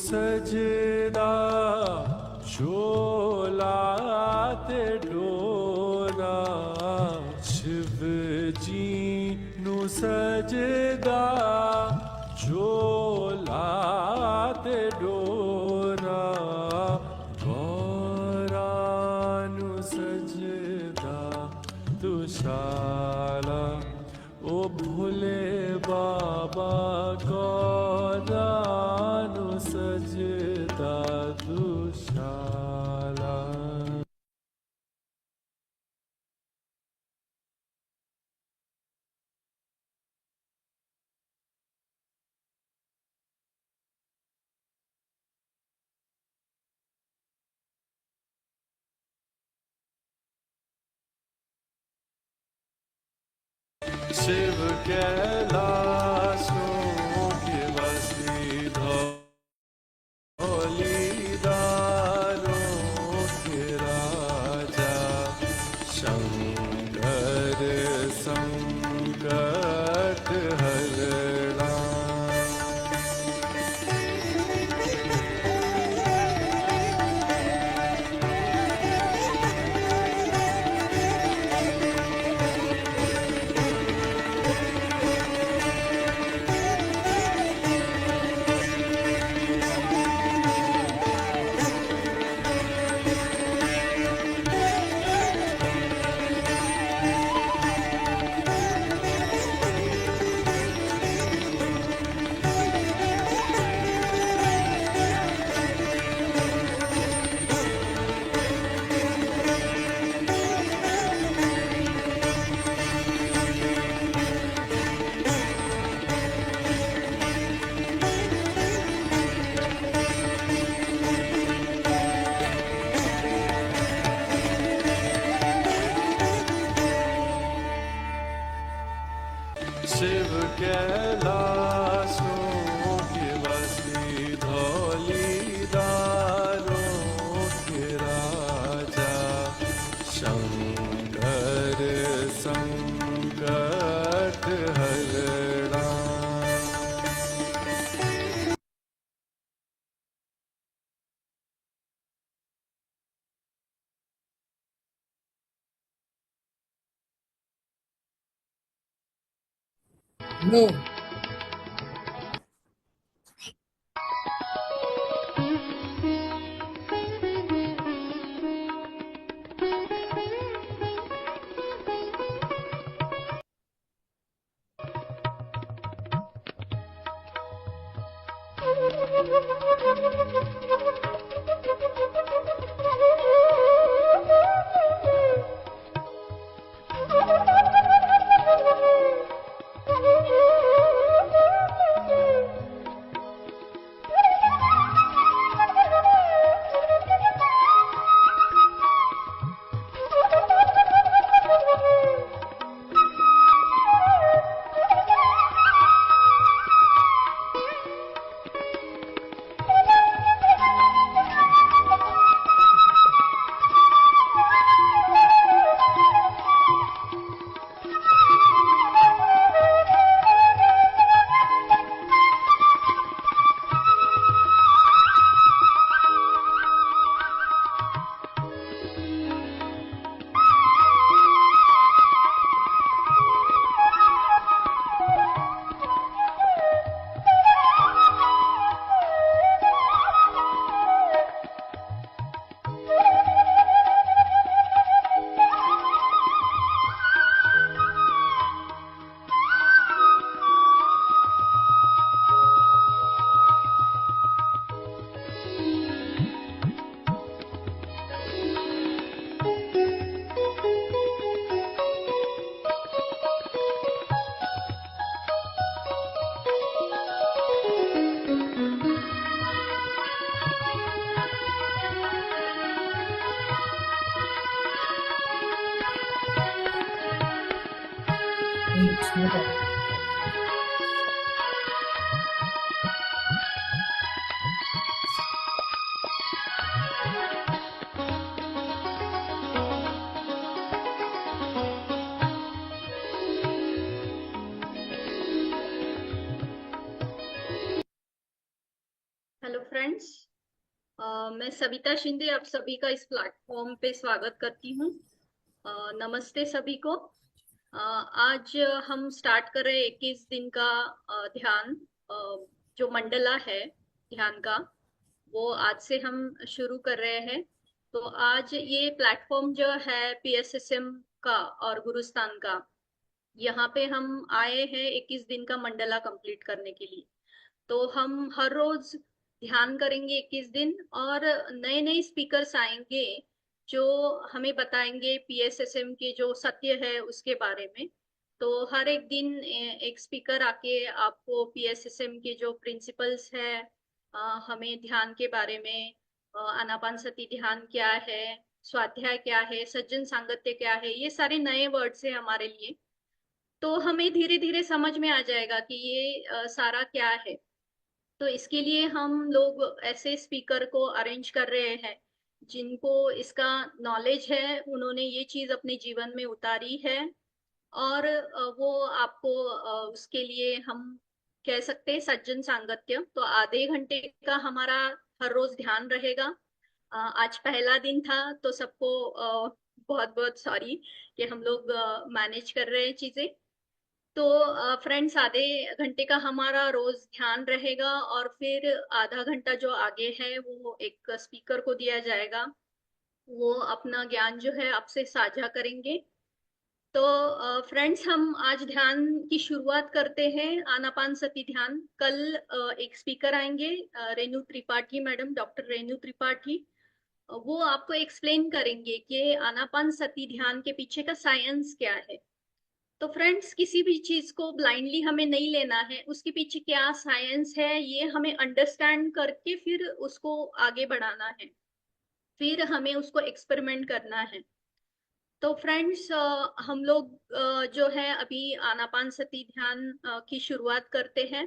सजदा झोलाते डोरा शिव जी नु सजदा झोलाते डोरा गौरा नु सजदा दुशाला ओ भोले बाबा गौरा नु सजदा दुशाला। शिव कैलाशों के वासी धौलीदारों के राजा शंकर संकट हरणा। शिव कैलाशों के वासी धौलीदारों के राजा शंकर संकट हरणा। No. Hello friends. फ्रेंड्स, मैं सविता शिंदे आप सभी का इस प्लेटफॉर्म पे स्वागत करती हूँ। नमस्ते सभी को। आज हम स्टार्ट कर रहे हैं 21 दिन का ध्यान। जो मंडला है ध्यान का, वो आज से हम शुरू कर रहे हैं। तो आज ये प्लेटफॉर्म जो है पीएसएसएम का और गुरुस्थान का, यहाँ पे हम आए हैं 21 दिन का मंडला कंप्लीट करने के लिए। तो हम हर रोज ध्यान करेंगे 21 दिन, और नए नए स्पीकर्स आएंगे जो हमें बताएंगे पीएसएसएम के जो सत्य है उसके बारे में। तो हर एक दिन एक स्पीकर आके आपको पीएसएसएम के जो प्रिंसिपल्स है, हमें ध्यान के बारे में, आनापान सती ध्यान क्या है, स्वाध्याय क्या है, सज्जन सांगत्य क्या है, ये सारे नए वर्ड्स है हमारे लिए। तो हमें धीरे धीरे समझ में आ जाएगा कि ये सारा क्या है। तो इसके लिए हम लोग ऐसे स्पीकर को अरेंज कर रहे हैं जिनको इसका नॉलेज है, उन्होंने ये चीज अपने जीवन में उतारी है। और वो आपको उसके लिए हम कह सकते हैं सज्जन सांगत्य। तो आधे घंटे का हमारा हर रोज ध्यान रहेगा। आज पहला दिन था तो सबको बहुत बहुत सॉरी कि हम लोग मैनेज कर रहे हैं चीजें। तो फ्रेंड्स, आधे घंटे का हमारा रोज ध्यान रहेगा, और फिर आधा घंटा जो आगे है वो एक स्पीकर को दिया जाएगा। वो अपना ज्ञान जो है आपसे साझा करेंगे। तो फ्रेंड्स, हम आज ध्यान की शुरुआत करते हैं आनापान सती ध्यान। कल एक स्पीकर आएंगे, रेणु त्रिपाठी मैडम, डॉक्टर रेणु त्रिपाठी। वो आपको एक्सप्लेन करेंगे कि आनापान सती ध्यान के पीछे का साइंस क्या है। तो फ्रेंड्स, किसी भी चीज को ब्लाइंडली हमें नहीं लेना है, उसके पीछे क्या साइंस है ये हमें अंडरस्टैंड करके फिर उसको आगे बढ़ाना है, फिर हमें उसको एक्सपेरिमेंट करना है। तो फ्रेंड्स, हम लोग जो है अभी आनापान सती ध्यान की शुरुआत करते हैं।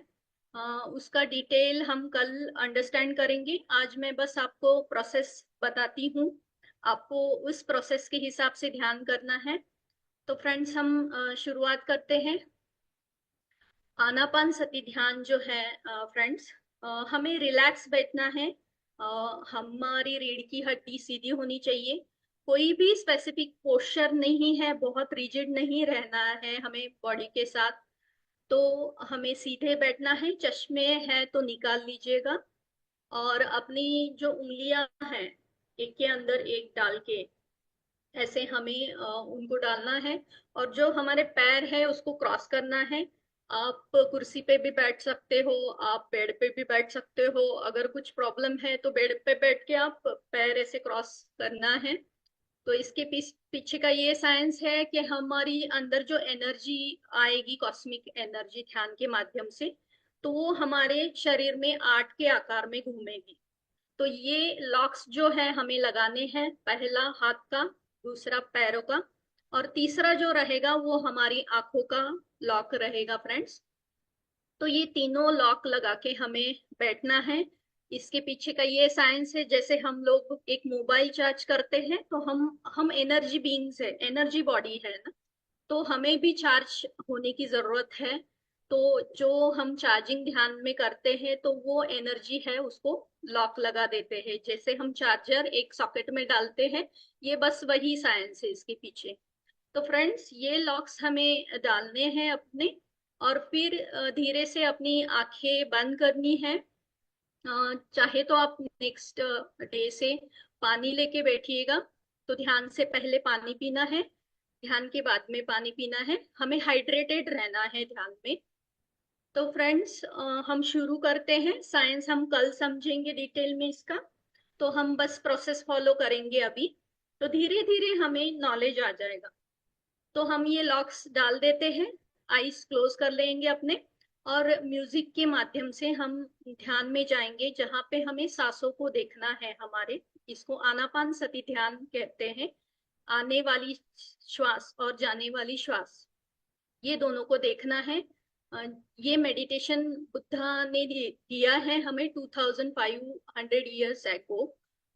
उसका डिटेल हम कल अंडरस्टैंड करेंगे। आज मैं बस आपको प्रोसेस बताती हूँ, आपको उस प्रोसेस के हिसाब से ध्यान करना है। तो फ्रेंड्स, हम शुरुआत करते हैं। आनापान सती ध्यान जो है फ्रेंड्स, हमें रिलैक्स बैठना है। हमारी रीढ़ की हड्डी सीधी होनी चाहिए। कोई भी स्पेसिफिक पोस्चर नहीं है, बहुत रिजिड नहीं रहना है हमें बॉडी के साथ। तो हमें सीधे बैठना है। चश्मे है तो निकाल लीजिएगा, और अपनी जो उंगलियां हैं एक के अंदर एक डाल के ऐसे हमें उनको डालना है। और जो हमारे पैर है उसको क्रॉस करना है। आप कुर्सी पे भी बैठ सकते हो, आप बेड पे भी बैठ सकते हो। अगर कुछ प्रॉब्लम है तो बेड पे बैठ के आप पैर ऐसे क्रॉस करना है। तो इसके पीछे का ये साइंस है कि हमारी अंदर जो एनर्जी आएगी, कॉस्मिक एनर्जी ध्यान के माध्यम से, तो वो हमारे शरीर में 8 के आकार में घूमेगी। तो ये लॉक्स जो है हमें लगाने हैं, पहला हाथ का, दूसरा पैरों का, और तीसरा जो रहेगा वो हमारी आंखों का लॉक रहेगा फ्रेंड्स। तो ये तीनों लॉक लगा के हमें बैठना है। इसके पीछे का ये साइंस है, जैसे हम लोग एक मोबाइल चार्ज करते हैं तो हम एनर्जी बीइंग्स है, एनर्जी बॉडी है ना। तो हमें भी चार्ज होने की जरूरत है। तो जो हम चार्जिंग ध्यान में करते हैं तो वो एनर्जी है उसको लॉक लगा देते हैं, जैसे हम चार्जर एक सॉकेट में डालते हैं। ये बस वही साइंस है इसके पीछे। तो फ्रेंड्स, ये लॉक्स हमें डालने हैं अपने, और फिर धीरे से अपनी आंखें बंद करनी है। चाहे तो आप नेक्स्ट डे से पानी लेके बैठिएगा। तो ध्यान से पहले पानी पीना है, ध्यान के बाद में पानी पीना है। हमें हाइड्रेटेड रहना है ध्यान में। तो फ्रेंड्स, हम शुरू करते हैं। साइंस हम कल समझेंगे डिटेल में इसका। तो हम बस प्रोसेस फॉलो करेंगे अभी। तो धीरे धीरे हमें नॉलेज आ जाएगा। तो हम ये लॉक्स डाल देते हैं, आईज क्लोज कर लेंगे अपने, और म्यूजिक के माध्यम से हम ध्यान में जाएंगे जहां पे हमें सांसों को देखना है हमारे। इसको आनापान सती ध्यान कहते हैं। आने वाली श्वास और जाने वाली श्वास, ये दोनों को देखना है। अ, ये मेडिटेशन बुद्धा ने दिया है हमें 2500 ईयर्स एगो।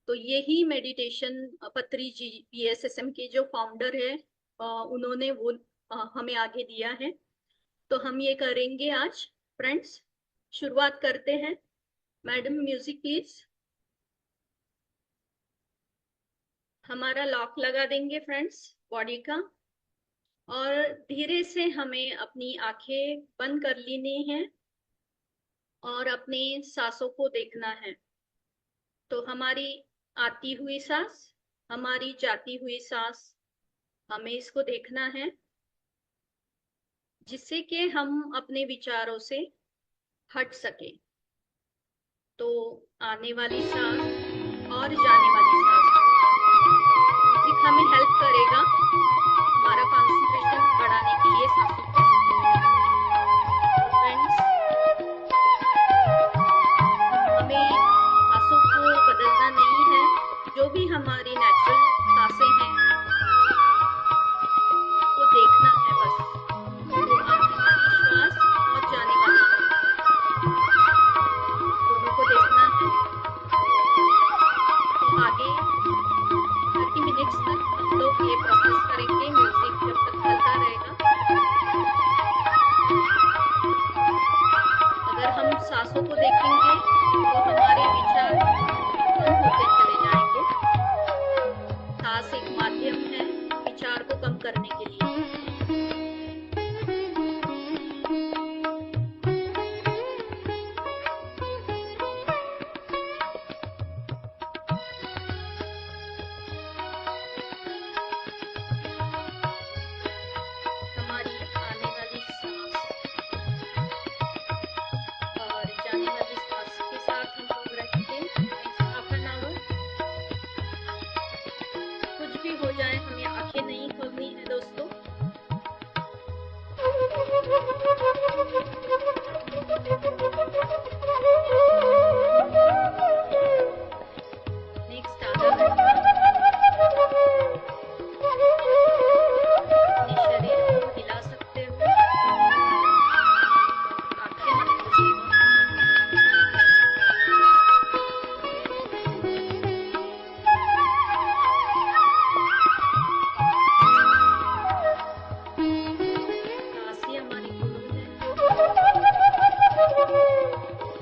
तो यही मेडिटेशन पत्री जी, पीएसएसएम के जो फाउंडर है, उन्होंने वो हमें आगे दिया है। तो हम ये करेंगे आज फ्रेंड्स। शुरुआत करते हैं। Madam music please. हमारा लॉक लगा देंगे फ्रेंड्स बॉडी का, और धीरे से हमें अपनी आंखें बंद कर लेनी है और अपने सांसों को देखना है। तो हमारी आती हुई सांस, हमारी जाती हुई सांस, हमें इसको देखना है, जिससे कि हम अपने विचारों से हट सके। तो आने वाली सांस और जाने वाली सांस, म्यूजिक हमें हेल्प करेगा हमारा कंसंट्रेशन बढ़ाने के लिए सांसों पे। फ्रेंड्स, हमें सांसों को बदलना नहीं है, जो भी हमारी नेचुरल सांसें हैं वो देखना है बस। तो आने वाली श्वास और जाने वाली श्वास दोनों को देखना है। तो आगे 30 मिनट्स तक हम लोग ये प्रोसेस करेंगे, म्यूजिक जब तक चलता रहेगा। अगर हम सांसों को देखेंगे तो हमारे विचार कम होते चले जाएंगे। सांस एक माध्यम है विचार को कम करने के लिए। हमारी आने वाली सांस और जाने वाली सांस के साथ हम लोग रहेंगे हाफ एन आवर। कुछ भी हो जाए हमें आंखें नहीं खोलनी है दोस्तों। नेक्स्ट आधा घंटा अपने शरीर को हिला सकते हुए आंखें मत खोलिएगा। सांस ही हमारी गुरु है,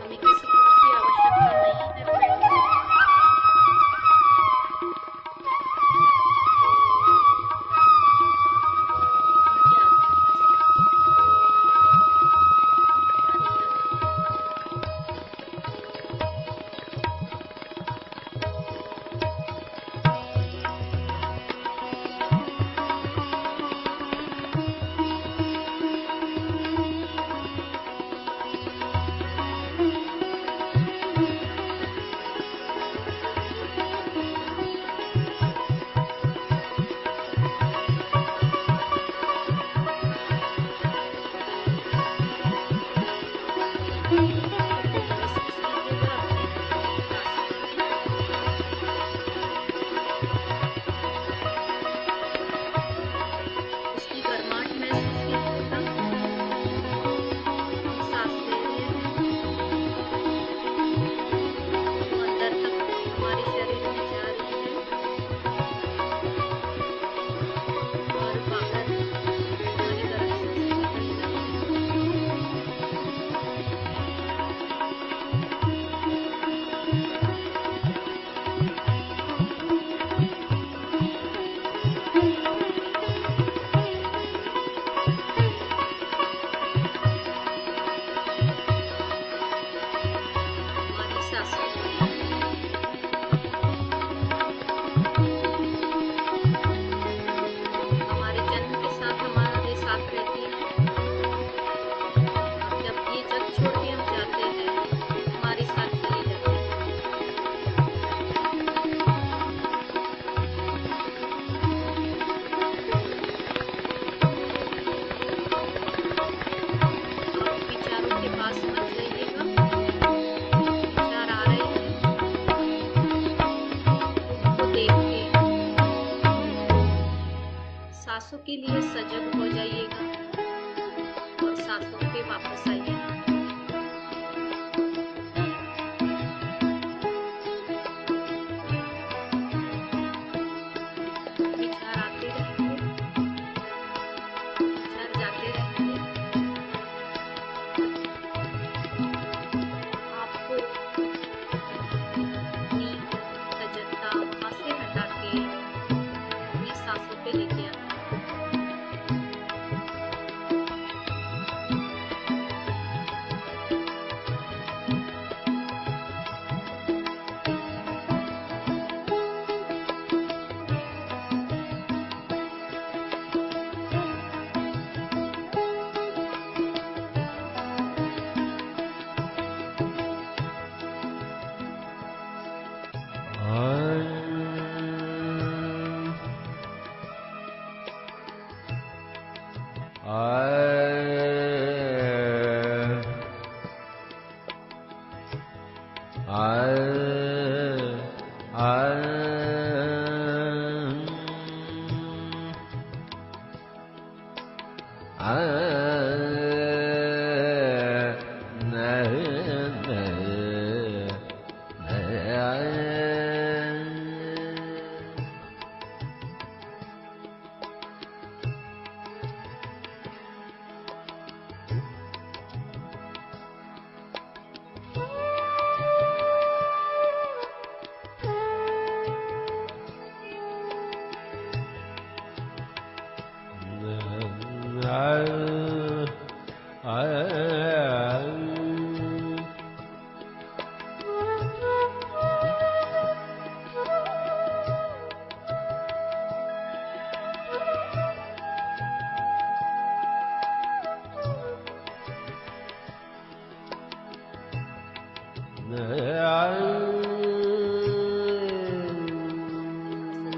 हमें किसी गुरु की आवश्यकता नहीं है फ्रेंड्स। हमारी आत्मा का सांस, जाने वाली महसूस कीजिएगा अपने नासिका में। उसकी गर्माहट महसूस कीजिएगा। हम सांस ले रहे हैं, वो अंदर तक हमारे शरीर में जा रही है और बाहर हमारी तरफ से निकल रही है। हमारी सांसों हमारे जन्म के साथ हमारे साथ रहती है, और जब ये जग छोड़ के हम जाते हैं हमारे साथ चली जाती है। आप विचारों के पास मत जाइएगा। विचार आ रहे हैं, उनको देख के सांसों के लिए सजग हो जाइएगा और सांसों पे वापस आइएगा। विचार आते रहेंगे, विचार जाते रहेंगे। आपको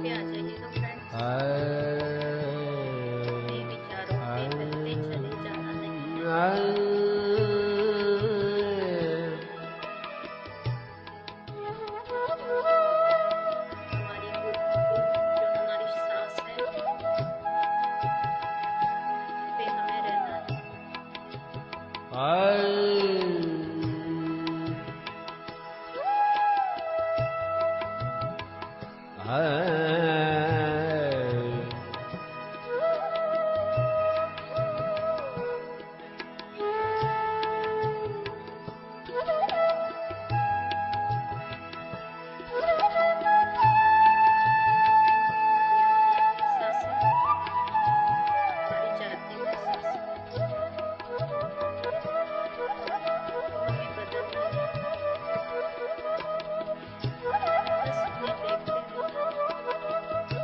पे आ जाइएगा फ्रेंड्स। अपने विचारों पे बहते चले जाना नहीं है। हमारी खुद जो हमारी सांस है इस पे हमें रहना है। सांसें हमारी जाती हुई सांसें को हमें बदलना है। बस उन्हें देखते रहना है।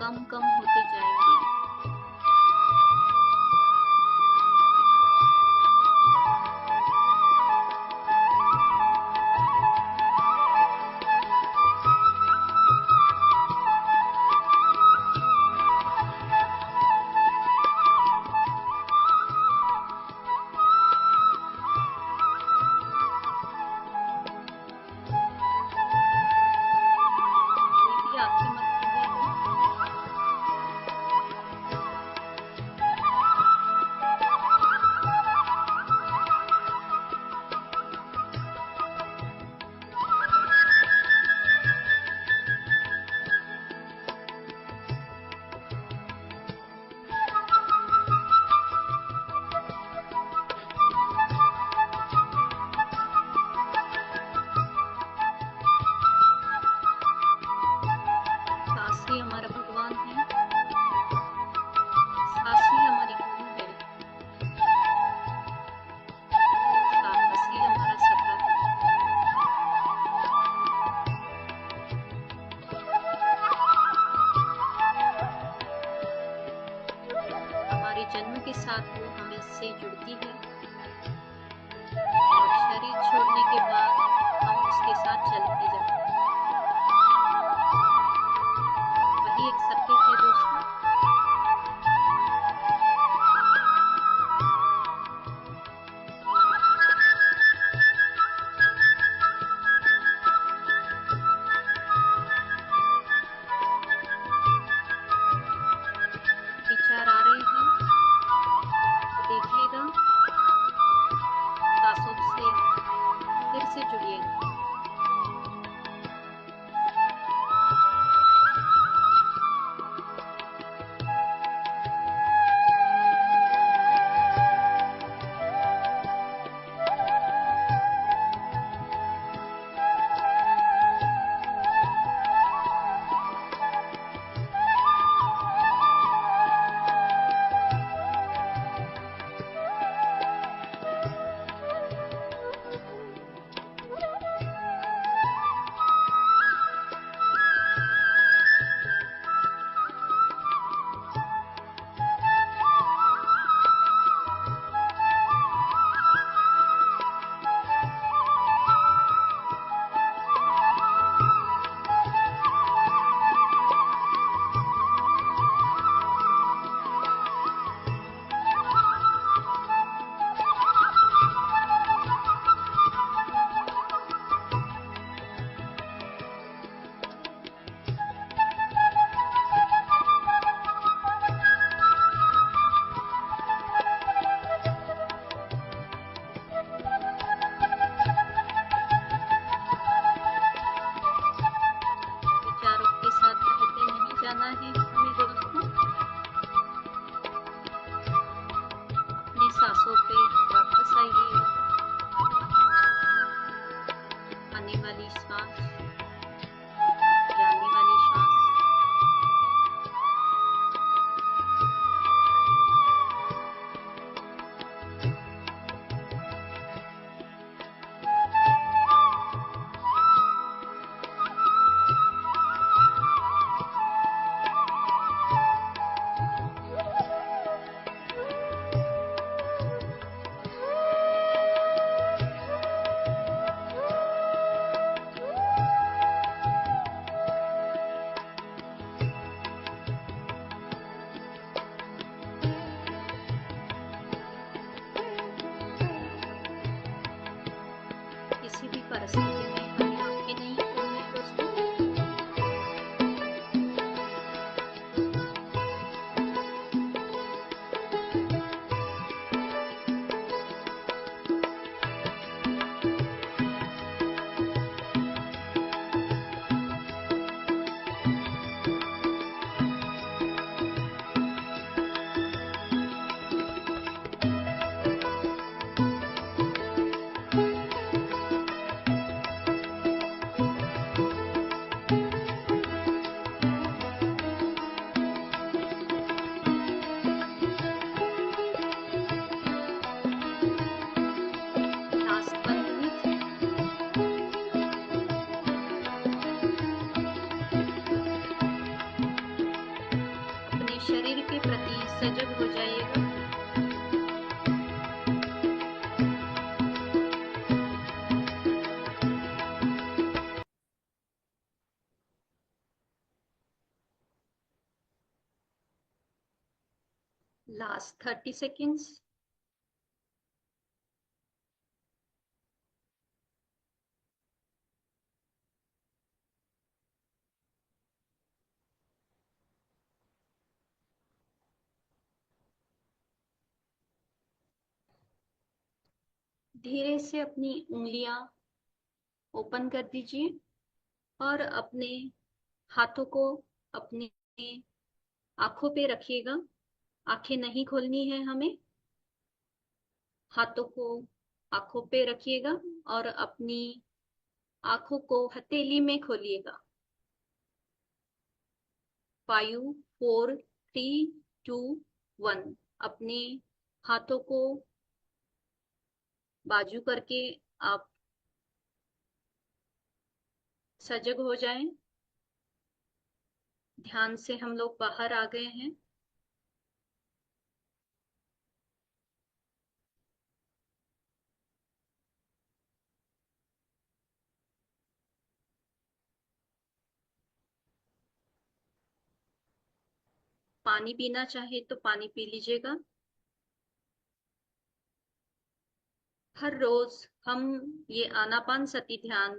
कम कम होते जाएंगे। कोई भी आंखें मत खोलिएगा। सांस ही हमारा भगवान है, सांस ही हमारी गुरु है, सांस ही हमारा सखा है। हमारे जन्म के साथ वो हमसे जुड़ती है और शरीर छोड़ने के बाद हम उसके साथ चलते जाते हैं। वही एक सत्य है दोस्तों। विचार आ रहे हैं तो देखिएगा, सांसों से फिर से जुड़िएगा। करिएगा। Last 30 seconds. धीरे से अपनी उंगलियां ओपन कर दीजिए और अपने हाथों को अपने आंखों पे रखिएगा। आंखें नहीं खोलनी है हमें। हाथों को आंखों पे रखिएगा और अपनी आंखों को हथेली में खोलिएगा। 5 4 3 2 1। अपने हाथों को बाजू करके आप सजग हो जाएं। ध्यान से हम लोग बाहर आ गए हैं। पानी पीना चाहे तो पानी पी लीजिएगा। हर रोज हम ये आनापान सती ध्यान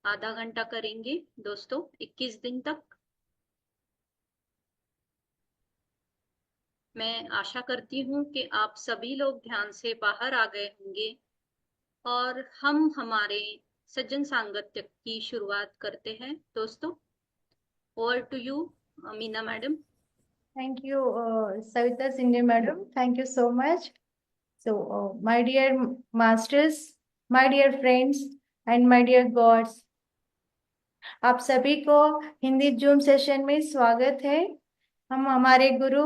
आधा घंटा करेंगे दोस्तों, 21 दिन तक। मैं आशा करती हूँ कि आप सभी लोग ध्यान से बाहर आ गए होंगे और हम हमारे सज्जन सांगत्य की शुरुआत करते हैं दोस्तों। Over to you Meena madam. Thank you, Savita Sinde madam. Thank you so much. So, my dear masters, my dear friends, and my dear gods, आप सभी को हिंदी जूम सेशन में स्वागत है। हम हमारे गुरु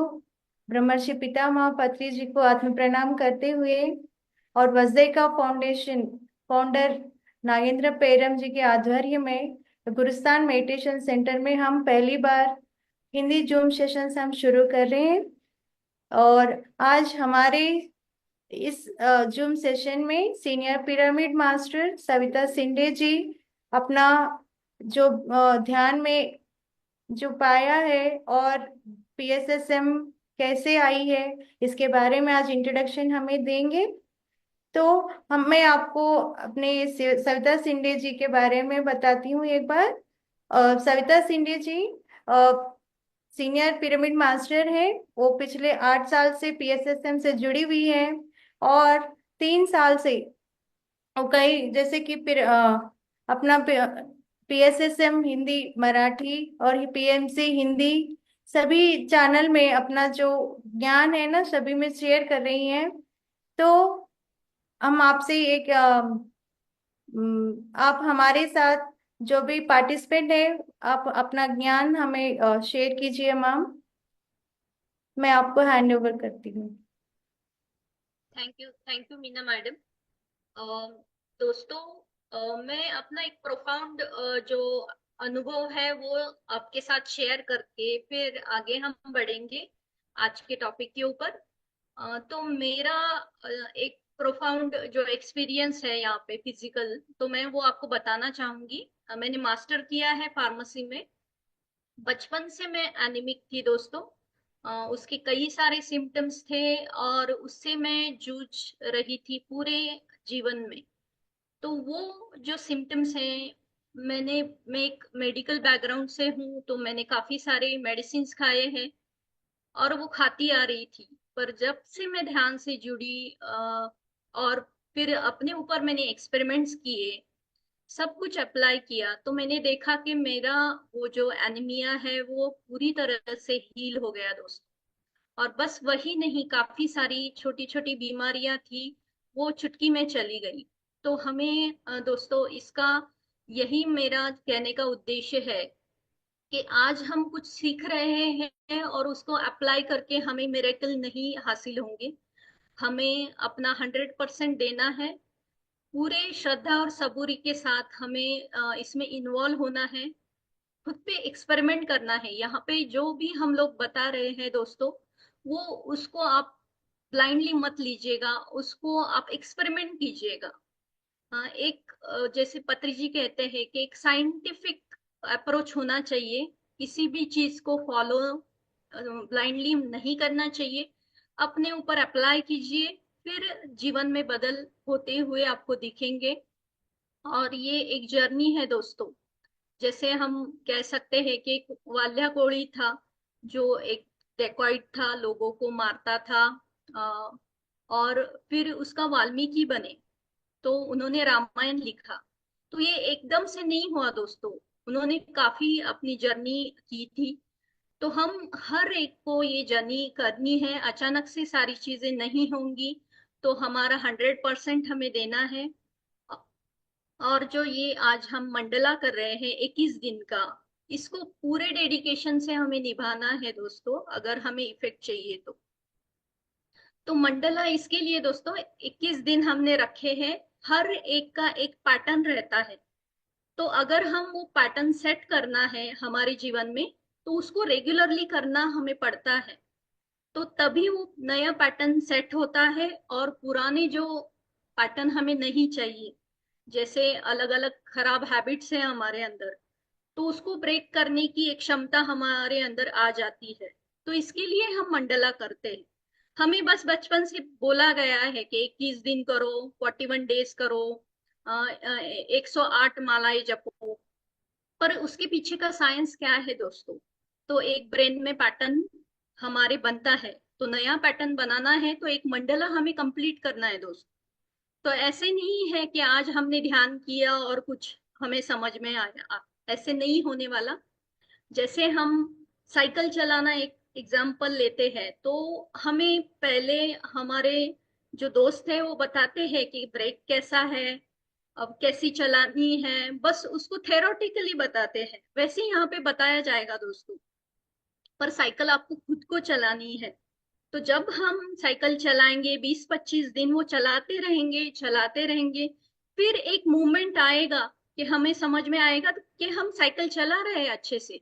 ब्रह्मर्षि पितामह पत्री जी को आत्म प्रणाम करते हुए और वज्रेका फाउंडेशन फाउंडर नागेंद्र पेरम जी के आध्वर्य में गुरुस्थान मेडिटेशन सेंटर में हम पहली बार हिंदी जूम सेशन हम शुरू कर रहे हैं। और आज हमारे इस जूम सेशन में senior pyramid master Savita Shinde ji अपना जो ध्यान में जो पाया है और पीएसएसएम कैसे आई है इसके बारे में आज इंट्रोडक्शन हमें देंगे। तो मैं आपको अपने सविता सिंडे जी के बारे में बताती हूँ एक बार। सविता सिंडे जी सीनियर पिरामिड मास्टर है। वो पिछले 8 साल से पीएसएसएम से जुड़ी हुई है और 3 साल से वो कई जैसे कि अपना पीएसएसएम हिंदी मराठी और पीएमसी हिंदी सभी चैनल में अपना जो ज्ञान है ना सभी में शेयर कर रही हैं। तो हम आपसे एक आप हमारे साथ जो भी पार्टिसिपेंट है आप अपना ज्ञान हमें शेयर कीजिए मैम। मैं आपको हैंड ओवर करती हूँ। Thank you Meena madam. दोस्तों मैं अपना एक प्रोफाउंड जो अनुभव है वो आपके साथ शेयर करके फिर आगे हम बढ़ेंगे आज के टॉपिक के ऊपर। तो मेरा एक प्रोफाउंड जो एक्सपीरियंस है यहाँ पे फिजिकल, तो मैं वो आपको बताना चाहूंगी। मैंने मास्टर किया है फार्मेसी में। बचपन से मैं एनीमिक थी दोस्तों। उसके कई सारे सिम्टम्स थे और उससे मैं जूझ रही थी पूरे जीवन में। तो वो जो सिम्टम्स हैं, मैं एक मेडिकल बैकग्राउंड से हूँ, तो मैंने काफी सारे मेडिसिन खाए हैं और वो खाती आ रही थी। पर जब से मैं ध्यान से जुड़ी और फिर अपने ऊपर मैंने एक्सपेरिमेंट्स किए, सब कुछ अप्लाई किया, तो मैंने देखा कि मेरा वो जो एनीमिया है वो पूरी तरह से हील हो गया दोस्तों। और बस वही नहीं, काफी सारी छोटी छोटी बीमारियां थी, वो चुटकी में चली गई। तो हमें दोस्तों इसका यही मेरा कहने का उद्देश्य है कि आज हम कुछ सीख रहे हैं और उसको अप्लाई करके हमें मिरेकल नहीं हासिल होंगे। हमें अपना 100% देना है। पूरे श्रद्धा और सबूरी के साथ हमें इसमें इन्वॉल्व होना है। खुद पे एक्सपेरिमेंट करना है। यहाँ पे जो भी हम लोग बता रहे हैं दोस्तों, वो उसको आप ब्लाइंडली मत लीजिएगा, उसको आप एक्सपेरिमेंट कीजिएगा। एक जैसे पत्री जी कहते हैं कि एक साइंटिफिक अप्रोच होना चाहिए, किसी भी चीज को फॉलो ब्लाइंडली नहीं करना चाहिए। अपने ऊपर अप्लाई कीजिए, फिर जीवन में बदल होते हुए आपको दिखेंगे। और ये एक जर्नी है दोस्तों। जैसे हम कह सकते हैं कि एक वाल्या कोड़ी था, जो एक डेकॉइट था, लोगों को मारता था, अ, और फिर उसका वाल्मीकि बने, तो उन्होंने रामायण लिखा। तो ये एकदम से नहीं हुआ दोस्तों, उन्होंने काफी अपनी जर्नी की थी। तो हम हर एक को ये जर्नी करनी है, अचानक से सारी चीजें नहीं होंगी। तो हमारा 100% हमें देना है। और जो ये आज हम मंडला कर रहे हैं 21 दिन का, इसको पूरे डेडिकेशन से हमें निभाना है दोस्तों, अगर हमें इफेक्ट चाहिए तो मंडला इसके लिए दोस्तों 21 दिन हमने रखे हैं। हर एक का एक पैटर्न रहता है, तो अगर हम वो पैटर्न सेट करना है हमारे जीवन में, तो उसको रेगुलरली करना हमें पड़ता है। तो तभी वो नया पैटर्न सेट होता है, और पुराने जो पैटर्न हमें नहीं चाहिए, जैसे अलग अलग खराब हैबिट्स है हमारे अंदर, तो उसको ब्रेक करने की एक क्षमता हमारे अंदर आ जाती है। तो इसके लिए हम मंडला करते हैं। हमें बस बचपन से बोला गया है कि 21 दिन करो, 41 डेज करो, 108 मालाएं जपो। पर उसके पीछे का साइंस क्या है दोस्तों? तो एक ब्रेन में पैटर्न हमारे बनता है, तो नया पैटर्न बनाना है तो एक मंडला हमें कंप्लीट करना है दोस्तों। तो ऐसे नहीं है कि आज हमने ध्यान किया और कुछ हमें समझ में आया, ऐसे नहीं होने वाला। जैसे हम साइकिल चलाना एक एग्जाम्पल लेते हैं, तो हमें पहले हमारे जो दोस्त है वो बताते हैं कि ब्रेक कैसा है, अब कैसी चलानी है, बस उसको थेरोटिकली बताते हैं, वैसे यहाँ पे बताया जाएगा दोस्तों। पर साइकिल आपको खुद को चलानी है। तो जब हम साइकिल चलाएंगे 20-25 दिन, वो चलाते रहेंगे, फिर एक मोमेंट आएगा कि हमें समझ में आएगा कि हम साइकिल चला रहे हैं अच्छे से।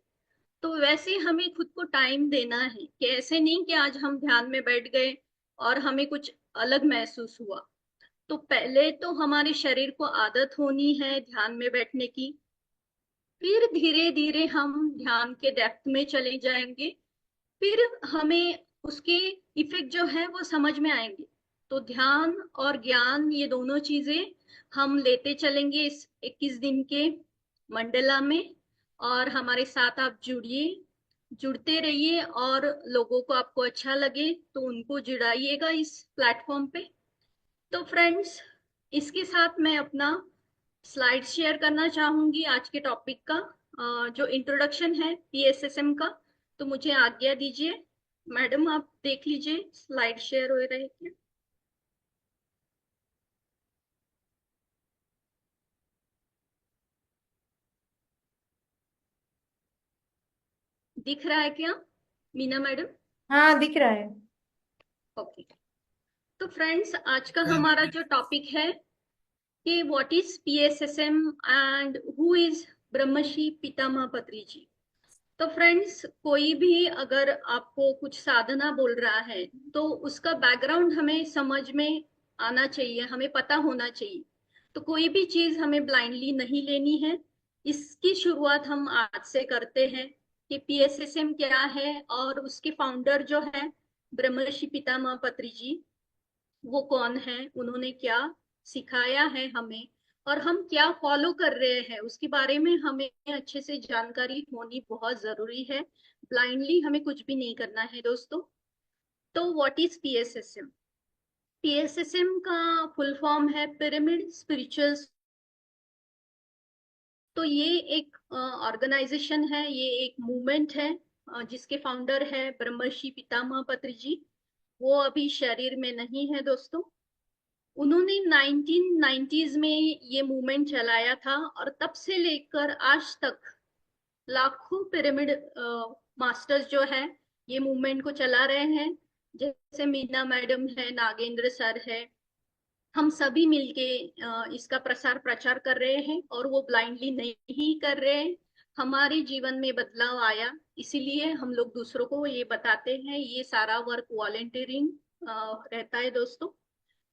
तो वैसे हमें खुद को टाइम देना है, कि ऐसे नहीं कि आज हम ध्यान में बैठ गए और हमें कुछ अलग महसूस हुआ। तो पहले तो हमारे शरीर को आदत होनी है ध्यान में बैठने की, फिर धीरे धीरे हम ध्यान के डेप्थ में चले जाएंगे, फिर हमें उसके इफेक्ट जो है वो समझ में आएंगे। तो ध्यान और ज्ञान, ये दोनों चीजें हम लेते चलेंगे इस 21 दिन के मंडला में। और हमारे साथ आप जुड़ते रहिए, और लोगों को आपको अच्छा लगे तो उनको जुड़ाइएगा इस प्लेटफॉर्म पे। तो फ्रेंड्स, इसके साथ मैं अपना स्लाइड शेयर करना चाहूंगी आज के टॉपिक का, जो इंट्रोडक्शन है पीएसएसएम का। तो मुझे आज्ञा दीजिए। मैडम, आप देख लीजिए स्लाइड शेयर हो रहे हैं। दिख रहा है क्या मीना मैडम? हाँ, दिख रहा है। ओके। तो फ्रेंड्स, आज का हमारा जो टॉपिक है कि what is PSSM and who is Brahmashri Pitamaha Patri ji. तो फ्रेंड्स, कोई भी अगर आपको कुछ साधना बोल रहा है, तो उसका बैकग्राउंड हमें समझ में आना चाहिए, हमें पता होना चाहिए। तो कोई भी चीज हमें ब्लाइंडली नहीं लेनी है। इसकी शुरुआत हम आज से करते हैं कि पीएसएसएम क्या है, और उसके फाउंडर जो है ब्रह्मर्षि पितामह पत्री जी, वो कौन है, उन्होंने क्या सिखाया है हमें, और हम क्या फॉलो कर रहे हैं उसके बारे में हमें अच्छे से जानकारी होनी बहुत जरूरी है। ब्लाइंडली हमें कुछ भी नहीं करना है दोस्तों। तो व्हाट इज पीएसएसएम? पीएसएसएम का फुल फॉर्म है पिरामिड स्पिरिचुअल। तो ये एक ऑर्गेनाइजेशन है, ये एक मूवमेंट है, जिसके फाउंडर है ब्रह्मर्षि पितामह पत्री जी। वो अभी शरीर में नहीं है दोस्तों। उन्होंने 1990s में ये मूवमेंट चलाया था, और तब से लेकर आज तक लाखों पिरामिड मास्टर्स जो है ये मूवमेंट को चला रहे हैं। जैसे मीना मैडम है, नागेंद्र सर है, हम सभी मिलके इसका प्रसार प्रचार कर रहे हैं, और वो ब्लाइंडली नहीं कर रहे हैं। हमारे जीवन में बदलाव आया इसीलिए हम लोग दूसरों को ये बताते हैं। ये सारा वर्क वॉलंटियरिंग रहता है दोस्तों।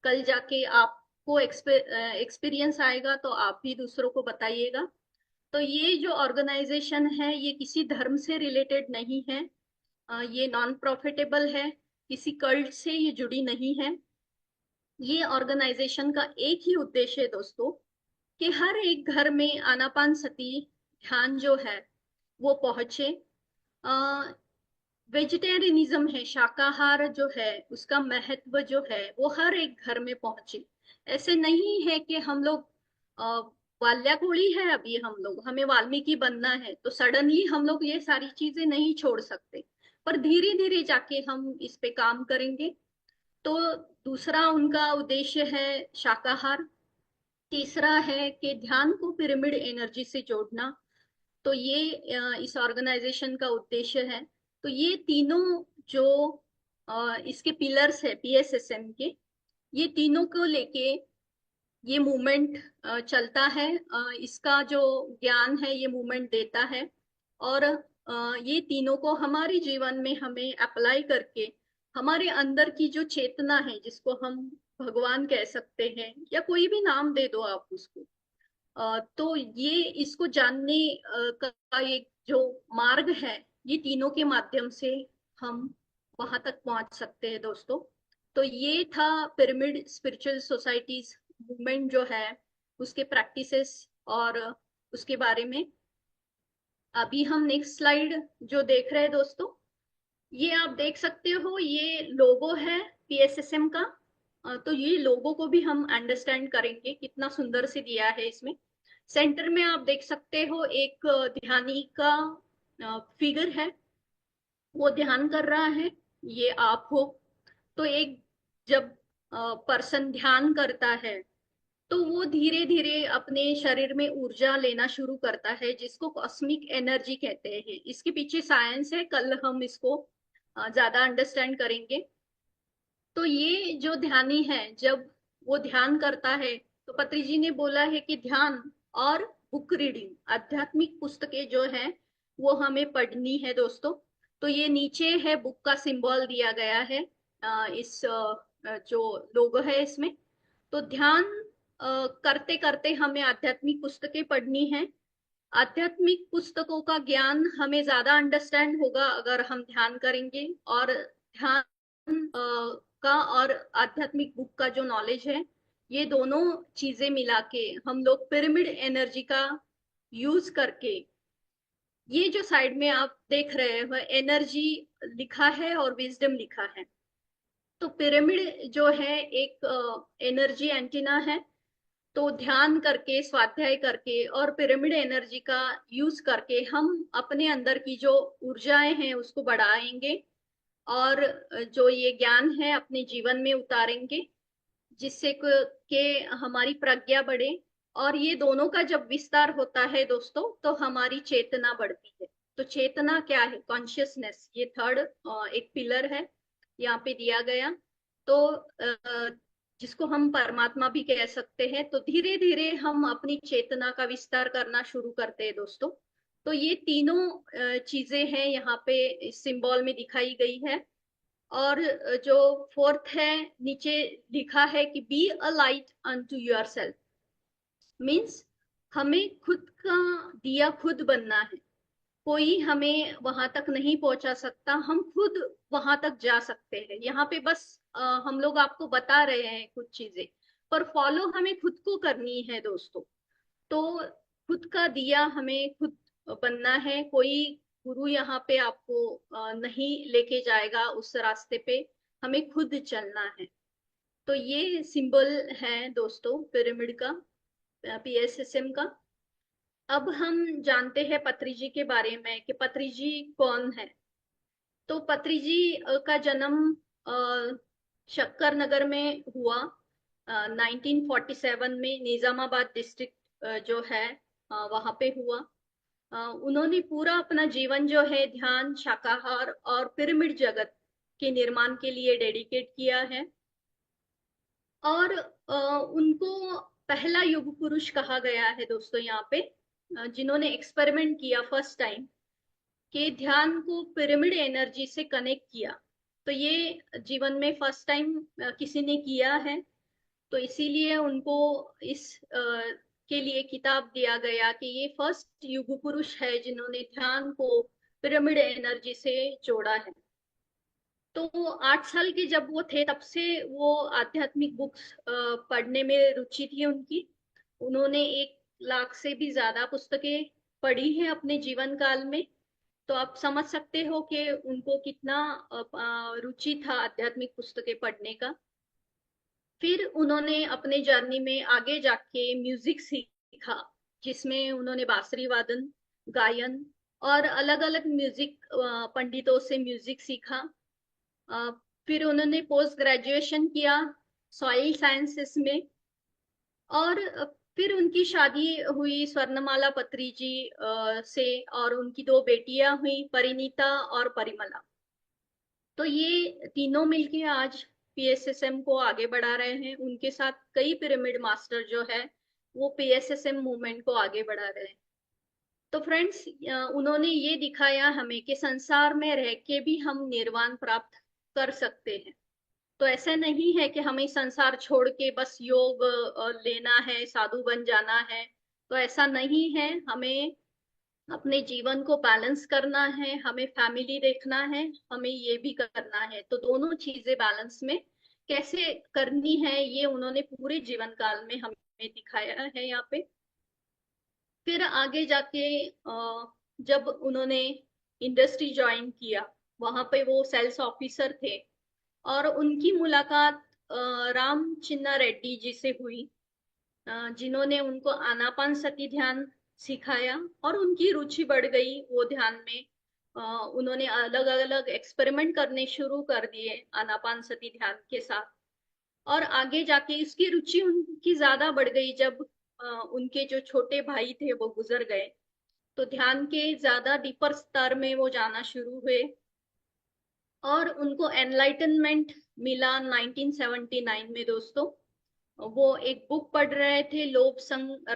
कल जाके आपको एक्सपीरियंस आएगा तो आप भी दूसरों को बताइएगा। तो ये जो ऑर्गेनाइजेशन है ये किसी धर्म से रिलेटेड नहीं है। ये नॉन प्रॉफिटेबल है, किसी कल्ट से ये जुड़ी नहीं है। ये ऑर्गेनाइजेशन का एक ही उद्देश्य है दोस्तों कि हर एक घर में आनापान सती ध्यान जो है वो पहुंचे। वेजिटेरियनिज्म है, शाकाहार जो है उसका महत्व जो है वो हर एक घर में पहुंचे। ऐसे नहीं है कि हम लोग वाल्याकोड़ी है, अभी हम लोग हमें वाल्मीकि बनना है तो सडनली हम लोग ये सारी चीजें नहीं छोड़ सकते, पर धीरे धीरे जाके हम इस पे काम करेंगे। तो दूसरा उनका उद्देश्य है शाकाहार। तीसरा है कि ध्यान को पिरामिड एनर्जी से जोड़ना। तो ये इस ऑर्गेनाइजेशन का उद्देश्य है। तो ये तीनों जो इसके पिलर्स है पीएसएसएम के, ये तीनों को लेके ये मूवमेंट चलता है। इसका जो ज्ञान है ये मूवमेंट देता है, और ये तीनों को हमारे जीवन में हमें अप्लाई करके हमारे अंदर की जो चेतना है, जिसको हम भगवान कह सकते हैं या कोई भी नाम दे दो आप उसको, तो ये इसको जानने का एक जो मार्ग है, ये तीनों के माध्यम से हम वहां तक पहुंच सकते हैं दोस्तों। तो ये था पिरामिड स्पिरिचुअल सोसाइटीज मूवमेंट जो है उसके प्रैक्टिसेस और उसके बारे में। अभी हम नेक्स्ट स्लाइड जो देख रहे हैं दोस्तों, ये आप देख सकते हो, ये लोगो है पीएसएसएम का। तो ये लोगो को भी हम अंडरस्टैंड करेंगे, कितना सुंदर से दिया है इसमें। सेंटर में आप देख सकते हो एक ध्यानी का फिगर है, वो ध्यान कर रहा है, ये आप हो। तो एक जब पर्सन ध्यान करता है तो वो धीरे धीरे अपने शरीर में ऊर्जा लेना शुरू करता है, जिसको कॉस्मिक एनर्जी कहते हैं। इसके पीछे साइंस है, कल हम इसको ज्यादा अंडरस्टैंड करेंगे। तो ये जो ध्यानी है जब वो ध्यान करता है, तो पत्री जी ने बोला है कि ध्यान और बुक रीडिंग, आध्यात्मिक पुस्तकें जो है वो हमें पढ़नी है दोस्तों। तो ये नीचे है बुक का सिंबल दिया गया है इस जो लोगो है इसमें। तो ध्यान करते करते हमें आध्यात्मिक पुस्तकें पढ़नी है। आध्यात्मिक पुस्तकों का ज्ञान हमें ज्यादा अंडरस्टैंड होगा अगर हम ध्यान करेंगे, और ध्यान का और आध्यात्मिक बुक का जो नॉलेज है, ये दोनों चीजें मिला के हम लोग पिरामिड एनर्जी का यूज करके, ये जो साइड में आप देख रहे हो एनर्जी लिखा है और विजडम लिखा है। तो पिरामिड जो है एक एनर्जी एंटीना है। तो ध्यान करके, स्वाध्याय करके और पिरामिड एनर्जी का यूज करके हम अपने अंदर की जो ऊर्जाएं हैं उसको बढ़ाएंगे, और जो ये ज्ञान है अपने जीवन में उतारेंगे, जिससे कि हमारी प्रज्ञा बढ़े। और ये दोनों का जब विस्तार होता है दोस्तों, तो हमारी चेतना बढ़ती है। तो चेतना क्या है? कॉन्शियसनेस, ये थर्ड एक पिलर है यहाँ पे दिया गया। तो जिसको हम परमात्मा भी कह सकते हैं। तो धीरे धीरे हम अपनी चेतना का विस्तार करना शुरू करते हैं दोस्तों। तो ये तीनों चीजें हैं यहाँ पे इस सिंबल में दिखाई गई है। और जो फोर्थ है, नीचे लिखा है कि be a light unto yourself, means हमें खुद का दिया खुद बनना है। कोई हमें वहां तक नहीं पहुंचा सकता, हम खुद वहां तक जा सकते हैं। यहाँ पे बस हम लोग आपको बता रहे हैं कुछ चीजें, पर फॉलो हमें खुद को करनी है दोस्तों। तो खुद का दिया हमें खुद बनना है। कोई गुरु यहाँ पे आपको नहीं लेके जाएगा उस रास्ते पे, हमें खुद चलना है। तो ये सिंबल है दोस्तों पिरामिड का, पीएसएसएम का। अब हम जानते हैं पत्री जी के बारे में कि पत्री जी कौन है। तो पत्री जी का जन्म शक्कर नगर में हुआ 1947 में, निजामाबाद डिस्ट्रिक्ट जो है वहां पे हुआ। उन्होंने पूरा अपना जीवन जो है ध्यान, शाकाहार और पिरामिड जगत के निर्माण के लिए डेडिकेट किया है। और उनको पहला युग पुरुष कहा गया है दोस्तों यहाँ पे, जिन्होंने एक्सपेरिमेंट किया फर्स्ट टाइम। कि ध्यान को पिरामिड एनर्जी से कनेक्ट किया। तो ये जीवन में फर्स्ट टाइम किसी ने किया है, तो इसीलिए उनको इस के लिए किताब दिया गया कि ये फर्स्ट युग पुरुष है जिन्होंने ध्यान को पिरामिड एनर्जी से जोड़ा है। तो 8 साल के जब वो थे तब से वो आध्यात्मिक बुक्स पढ़ने में रुचि थी उनकी। उन्होंने 1 लाख से भी ज्यादा पुस्तकें पढ़ी हैं अपने जीवन काल में। तो आप समझ सकते हो कि उनको कितना रुचि था आध्यात्मिक पुस्तकें पढ़ने का। फिर उन्होंने अपने जर्नी में आगे जाके म्यूजिक सीखा, जिसमें उन्होंने बांसुरी वादन, गायन और अलग अलग म्यूजिक पंडितों से म्यूजिक सीखा। अ, फिर उन्होंने पोस्ट ग्रेजुएशन किया सॉइल साइंसेस में। और फिर उनकी शादी हुई स्वर्णमाला पत्री जी से, और उनकी 2 बेटियां हुई, परिणीता और परिमला। तो ये तीनों मिलके आज पीएसएसएम को आगे बढ़ा रहे हैं। उनके साथ कई पिरामिड मास्टर जो है वो पीएसएसएम मूवमेंट को आगे बढ़ा रहे हैं। तो फ्रेंड्स, उन्होंने ये दिखाया हमें कि संसार में रह के भी हम निर्वाण प्राप्त कर सकते हैं। तो ऐसा नहीं है कि हमें संसार छोड़ के बस योग लेना है, साधु बन जाना है। तो ऐसा नहीं है, हमें अपने जीवन को बैलेंस करना है, हमें फैमिली देखना है, हमें ये भी करना है। तो दोनों चीजें बैलेंस में कैसे करनी है ये उन्होंने पूरे जीवन काल में हमें दिखाया है यहाँ पे। फिर आगे जाके जब उन्होंने इंडस्ट्री ज्वाइन किया, वहां पे वो सेल्स ऑफिसर थे, और उनकी मुलाकात राम चिन्ना रेड्डी जी से हुई, जिन्होंने उनको आनापान सती ध्यान सिखाया और उनकी रुचि बढ़ गई वो ध्यान में। उन्होंने अलग अलग एक्सपेरिमेंट करने शुरू कर दिए आनापान सती ध्यान के साथ। और आगे जाके इसकी रुचि उनकी ज्यादा बढ़ गई जब उनके जो छोटे भाई थे वो गुजर गए। तो ध्यान के ज्यादा डीपर स्तर में वो जाना शुरू हुए, और उनको एनलाइटनमेंट मिला 1979 में दोस्तों। वो एक बुक पढ़ रहे थे, लोभ संग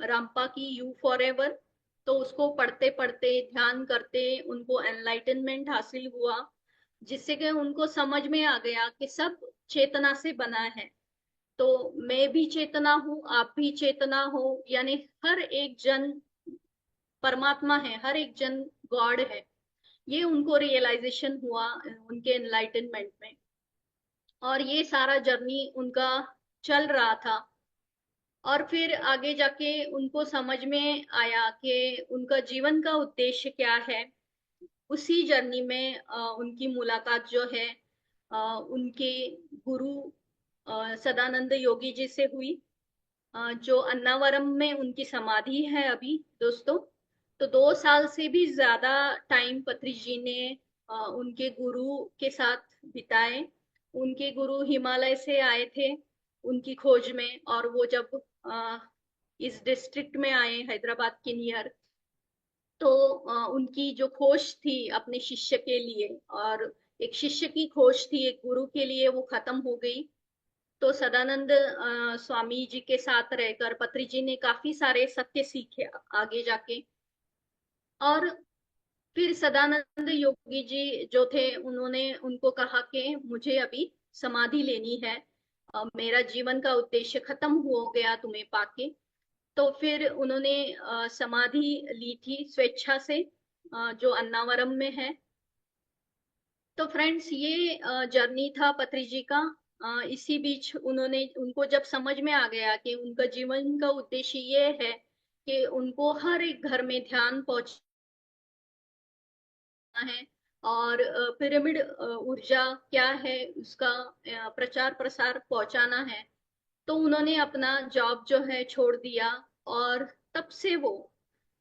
रामपा की यू फॉर एवर। तो उसको पढ़ते पढ़ते ध्यान करते उनको एनलाइटनमेंट हासिल हुआ, जिससे कि उनको समझ में आ गया कि सब चेतना से बना है। तो मैं भी चेतना हूँ, आप भी चेतना हो, यानी हर एक जन परमात्मा है, हर एक जन गॉड है। ये उनको रियलाइजेशन हुआ उनके एनलाइटनमेंट में। और ये सारा जर्नी उनका चल रहा था। और फिर आगे जाके उनको समझ में आया कि उनका जीवन का उद्देश्य क्या है। उसी जर्नी में उनकी मुलाकात जो है उनके गुरु सदानंद योगी जी से हुई, जो अन्नावरम में उनकी समाधि है अभी दोस्तों। तो 2 साल से भी ज्यादा टाइम पत्री जी ने उनके गुरु के साथ बिताए। उनके गुरु हिमालय से आए थे उनकी खोज में, और वो जब इस डिस्ट्रिक्ट में आए हैदराबाद के नियर, तो उनकी जो खोज थी अपने शिष्य के लिए, और एक शिष्य की खोज थी एक गुरु के लिए, वो खत्म हो गई। तो सदानंद स्वामी जी के साथ रहकर पत्री जी ने काफी सारे सत्य सीखे आगे जाके। और फिर सदानंद योगी जी जो थे उन्होंने उनको कहा कि मुझे अभी समाधि लेनी है, मेरा जीवन का उद्देश्य खत्म हो गया तुम्हें पाके। तो फिर उन्होंने समाधि ली थी स्वेच्छा से, जो अन्नावरम में है। तो फ्रेंड्स, ये जर्नी था पत्री जी का। इसी बीच उनको जब समझ में आ गया कि उनका जीवन का उद्देश्य ये है कि उनको हर एक घर में ध्यान पहुंचाना है, और पिरामिड ऊर्जा क्या है उसका प्रचार प्रसार पहुंचाना है। तो उन्होंने अपना जॉब जो है छोड़ दिया, और तब से वो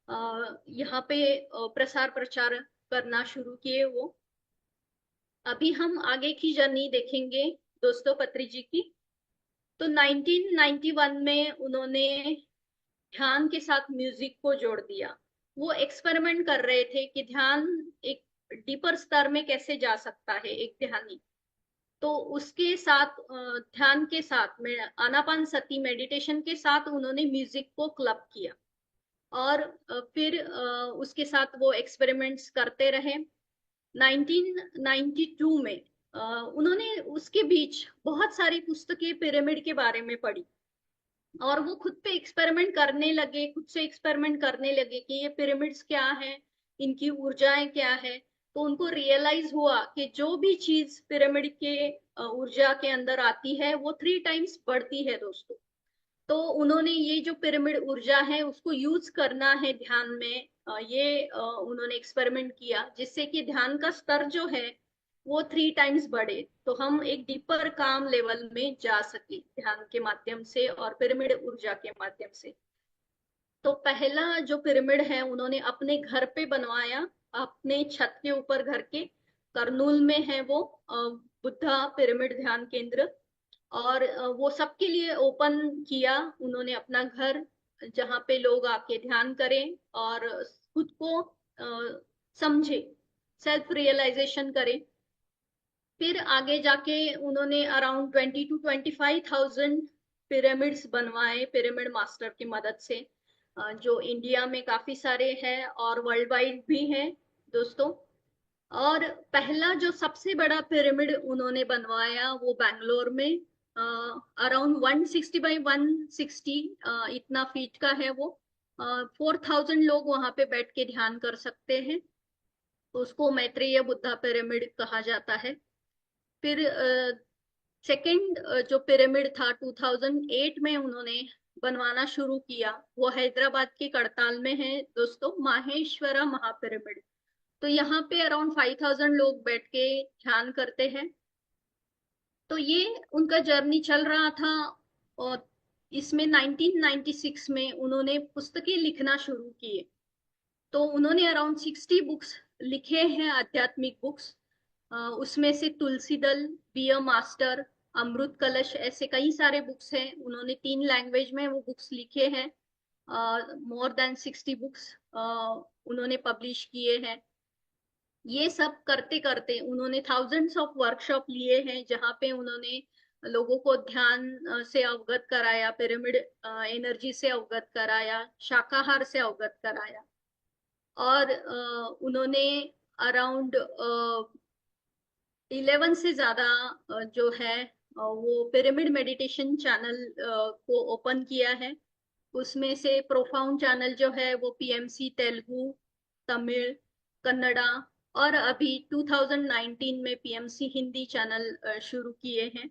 यहाँ पे प्रसार प्रचार करना शुरू किए वो। अभी हम आगे की जर्नी देखेंगे दोस्तों पत्री जी की। तो 1991 में उन्होंने ध्यान के साथ म्यूजिक को जोड़ दिया। वो एक्सपेरिमेंट कर रहे थे कि ध्यान एक डीपर स्तर में कैसे जा सकता है एक ध्यानी। तो उसके साथ ध्यान के साथ में आनापान सती मेडिटेशन के साथ उन्होंने म्यूजिक को क्लब किया। और फिर उसके साथ वो एक्सपेरिमेंट्स करते रहे। 1992 में उन्होंने उसके बीच बहुत सारी पुस्तकें पिरामिड के बारे में पढ़ी और वो खुद पे एक्सपेरिमेंट करने लगे, खुद से एक्सपेरिमेंट करने लगे कि ये पिरामिड्स क्या है, इनकी ऊर्जाएं क्या है। तो उनको रियलाइज हुआ कि जो भी चीज पिरामिड के ऊर्जा के अंदर आती है वो 3 टाइम्स बढ़ती है दोस्तों। तो उन्होंने ये जो पिरामिड ऊर्जा है उसको यूज करना है ध्यान में, ये उन्होंने एक्सपेरिमेंट किया जिससे कि ध्यान का स्तर जो है वो 3 टाइम्स बढ़े, तो हम एक डीपर काम लेवल में जा सके ध्यान के माध्यम से और पिरामिड ऊर्जा के माध्यम से। तो पहला जो पिरामिड है उन्होंने अपने घर पे बनवाया, अपने छत के ऊपर घर के, करनूल में है वो बुद्धा पिरामिड ध्यान केंद्र। और वो सबके लिए ओपन किया उन्होंने अपना घर, जहाँ पे लोग आके ध्यान करें और खुद को समझे, सेल्फ रियलाइजेशन करें। फिर आगे जाके उन्होंने अराउंड 20 to 25,000 पिरामिड्स बनवाए पिरामिड मास्टर की मदद से, जो इंडिया में काफी सारे हैं और वर्ल्ड वाइड भी हैं दोस्तों। और पहला जो सबसे बड़ा पिरामिड उन्होंने बनवाया वो बैंगलोर में, अराउंड 160 by 160 इतना फीट का है वो। 4,000 लोग वहां पे बैठ के ध्यान कर सकते हैं, तो उसको मैत्रेय बुद्धा पिरामिड कहा जाता है। फिर सेकंड जो पिरामिड था 2008 में उन्होंने बनवाना शुरू किया, वो हैदराबाद के करताल में है दोस्तों, माहेश्वरा महापिरामिड। तो यहाँ पे अराउंड 5,000 लोग बैठ के ध्यान करते हैं। तो ये उनका जर्नी चल रहा था और इसमें 1996 में उन्होंने पुस्तकें लिखना शुरू किए। तो उन्होंने अराउंड 60 बुक्स लिखे हैं, आध्यात्मिक बुक्स। उसमें से तुलसी दल, बी अ मास्टर, अमृत कलश, ऐसे कई सारे बुक्स हैं। उन्होंने 3 लैंग्वेज में वो बुक्स लिखे हैं। मोर देन 60 बुक्स उन्होंने पब्लिश किए हैं। ये सब करते करते उन्होंने थाउजेंड्स ऑफ वर्कशॉप लिए हैं, जहाँ पे उन्होंने लोगों को ध्यान से अवगत कराया, पिरामिड एनर्जी से अवगत कराया, शाकाहार से अवगत कराया। और उन्होंने अराउंड 11 से ज्यादा जो है वो पिरामिड मेडिटेशन चैनल को ओपन किया है। उसमें से प्रोफाउंड चैनल जो है वो पीएमसी तेलुगु, तमिल, कन्नड़ा, और अभी 2019 में पीएमसी हिंदी चैनल शुरू किए हैं।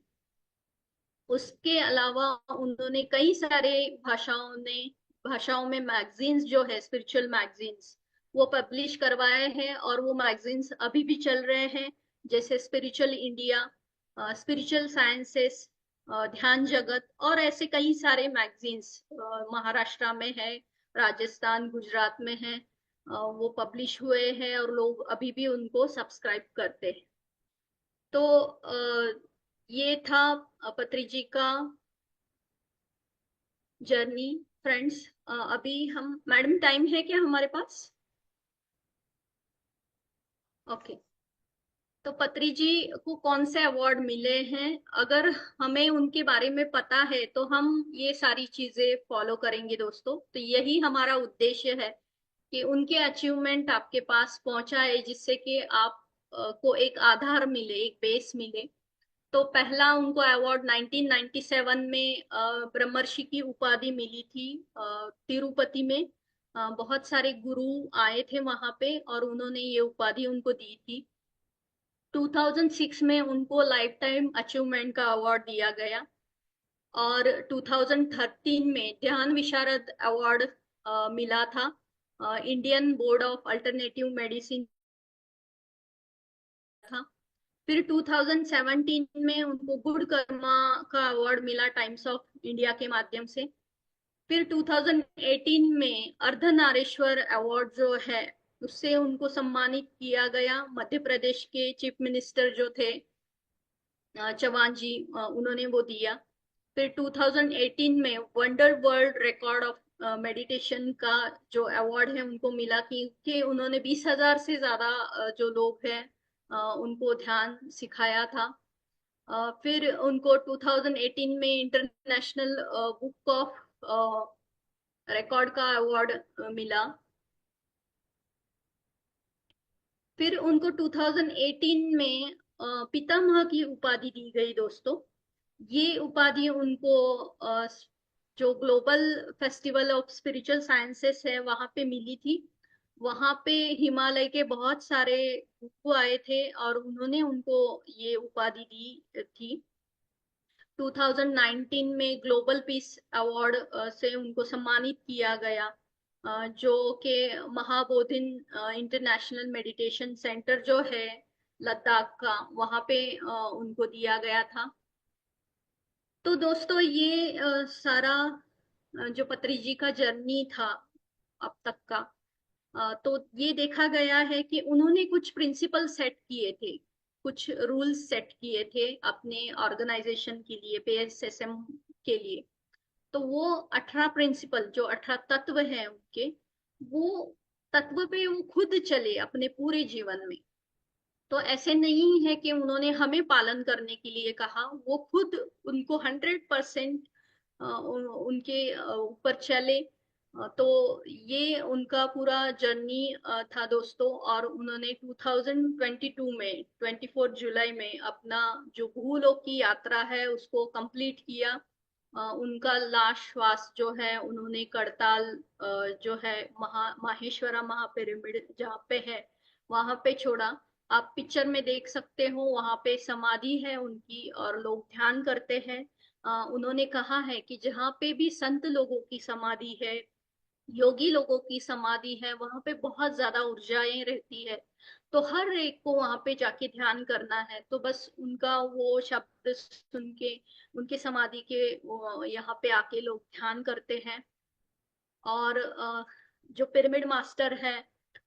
उसके अलावा उन्होंने कई सारे भाषाओं में मैगजीन्स जो है, स्पिरिचुअल मैगजीन्स, वो पब्लिश करवाए हैं और वो मैगजीन्स अभी भी चल रहे हैं, जैसे स्पिरिचुअल इंडिया, स्पिरिचुअल साइंसेस, ध्यान जगत, और ऐसे कई सारे मैगजीन्स महाराष्ट्र में है, राजस्थान, गुजरात में है, वो पब्लिश हुए हैं और लोग अभी भी उनको सब्सक्राइब करते हैं। तो ये था पत्री जी का जर्नी फ्रेंड्स। अभी हम, मैडम टाइम है क्या हमारे पास? ओके। तो पत्री जी को कौन से अवार्ड मिले हैं, अगर हमें उनके बारे में पता है तो हम ये सारी चीजें फॉलो करेंगे दोस्तों। तो यही हमारा उद्देश्य है कि उनके अचीवमेंट आपके पास पहुंचाए, जिससे कि आप को एक आधार मिले, एक बेस मिले। तो पहला उनको अवार्ड 1997 में ब्रह्मर्षि की उपाधि मिली थी तिरुपति में। बहुत सारे गुरु आए थे वहां पे और उन्होंने ये उपाधि उनको दी थी। 2006 में उनको लाइफ टाइम अचीवमेंट का अवार्ड दिया गया और 2013 में ध्यान विशारद अवार्ड मिला था Indian board of alternative medicine था। फिर 2017 में उनको गुड कर्मा का अवार्ड मिला टाइम्स ऑफ इंडिया के माध्यम से। फिर 2018 में अर्धनारीश्वर अवार्ड जो है उससे उनको सम्मानित किया गया। मध्य प्रदेश के चीफ मिनिस्टर जो थे चौहान जी, उन्होंने वो दिया। फिर 2018 में wonder world record of meditation का जो अवार्ड है उनको मिला, कि उन्होंने 20,000 से ज्यादा जो लोग हैं उनको ध्यान सिखाया था। फिर उनको 2018 में इंटरनेशनल बुक ऑफ रिकॉर्ड का अवार्ड मिला। फिर उनको 2018 में पितामह की उपाधि दी गई दोस्तों। ये उपाधि उनको जो global festival of spiritual sciences है वहां पे मिली थी। वहां पे हिमालय के बहुत सारे गुरु आए थे और उन्होंने उनको ये उपाधि दी थी। 2019 में ग्लोबल पीस अवार्ड से उनको सम्मानित किया गया, जो कि महाबोधिन इंटरनेशनल मेडिटेशन सेंटर जो है लद्दाख का, वहां पे उनको दिया गया था। तो दोस्तों ये सारा जो पत्री जी का जर्नी था अब तक का, तो ये देखा गया है कि उन्होंने कुछ प्रिंसिपल सेट किए थे, कुछ रूल्स सेट किए थे अपने ऑर्गेनाइजेशन के लिए, पीएसएसएम के लिए। तो वो 18 प्रिंसिपल, जो 18 तत्व हैं उनके, वो तत्व पे वो खुद चले अपने पूरे जीवन में। तो ऐसे नहीं है कि उन्होंने हमें पालन करने के लिए कहा, वो खुद उनको 100% उनके ऊपर चले। तो ये उनका पूरा जर्नी था दोस्तों। और उन्होंने 2022 में 24 जुलाई में अपना जो भूलोक की यात्रा है उसको कंप्लीट किया। उनका लास्ट श्वास जो है उन्होंने करताल जो है माहेश्वरा महापिरामिड जहाँ पे है वहां पे छोड़ा। आप पिक्चर में देख सकते हो, वहां पे समाधि है उनकी और लोग ध्यान करते हैं। उन्होंने कहा है कि जहाँ पे भी संत लोगों की समाधि है, योगी लोगों की समाधि है, वहां पे बहुत ज्यादा ऊर्जाएं रहती है। तो हर एक को वहां पे जाके ध्यान करना है। तो बस उनका वो शब्द सुन के, उनके समाधि के यहाँ पे आके लोग ध्यान करते हैं। और जो पिरामिड मास्टर है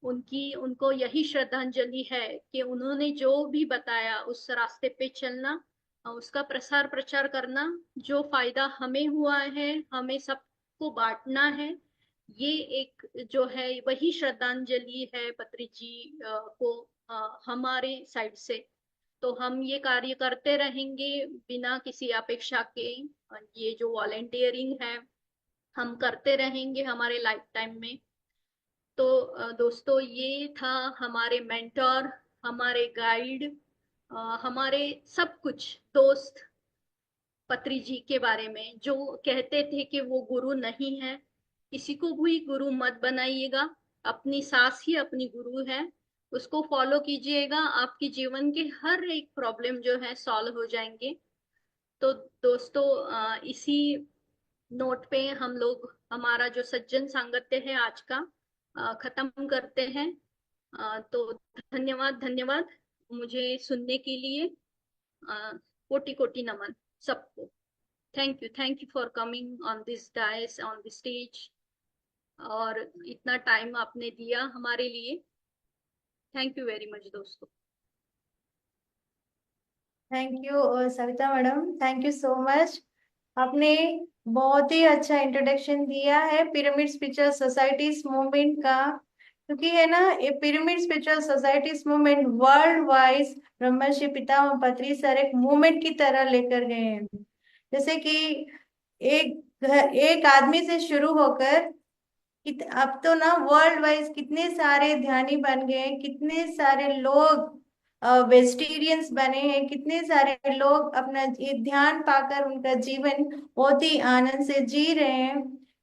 उनकी, उनको यही श्रद्धांजलि है कि उन्होंने जो भी बताया उस रास्ते पे चलना, उसका प्रसार प्रचार करना। जो फायदा हमें हुआ है हमें सबको बांटना है। ये एक जो है वही श्रद्धांजलि है पत्री जी को हमारे साइड से। तो हम ये कार्य करते रहेंगे बिना किसी अपेक्षा के। ये जो वॉलेंटियरिंग है हम करते रहेंगे हमारे लाइफ टाइम में। तो दोस्तों ये था हमारे मेंटोर, हमारे गाइड, हमारे सब कुछ दोस्त पत्री जी के बारे में, जो कहते थे कि वो गुरु नहीं है। किसी को भी गुरु मत बनाइएगा, अपनी सास ही अपनी गुरु है। उसको फॉलो कीजिएगा, आपके जीवन के हर एक प्रॉब्लम जो है सॉल्व हो जाएंगे। तो दोस्तों इसी नोट पे हम लोग हमारा जो सज्जन सांगत्य है आज का खत्म करते हैं। तो धन्यवाद, धन्यवाद मुझे सुनने के लिए। कोटि कोटि नमन सबको। Thank you for coming on this dais, on this stage, और इतना टाइम आपने दिया हमारे लिए। थैंक यू वेरी मच दोस्तों। Thank you Savita madam, thank you so much. आपने बहुत ही अच्छा इंट्रोडक्शन दिया है पिरामिड स्पिरिचुअल सोसाइटीज मूवमेंट का। क्योंकि है ना, ये pyramid spiritual societies movement world wise Brahmarshi Pitamaha पत्री सर एक मूवमेंट की तरह लेकर गए हैं। जैसे कि एक आदमी से शुरू होकर अब तो ना वर्ल्ड वाइज कितने सारे ध्यानी बन गए हैं, कितने सारे लोग वेजिटेरियंस बने हैं, कितने सारे लोग अपना ये ध्यान पाकर उनका जीवन बहुत ही आनंद से जी रहे हैं,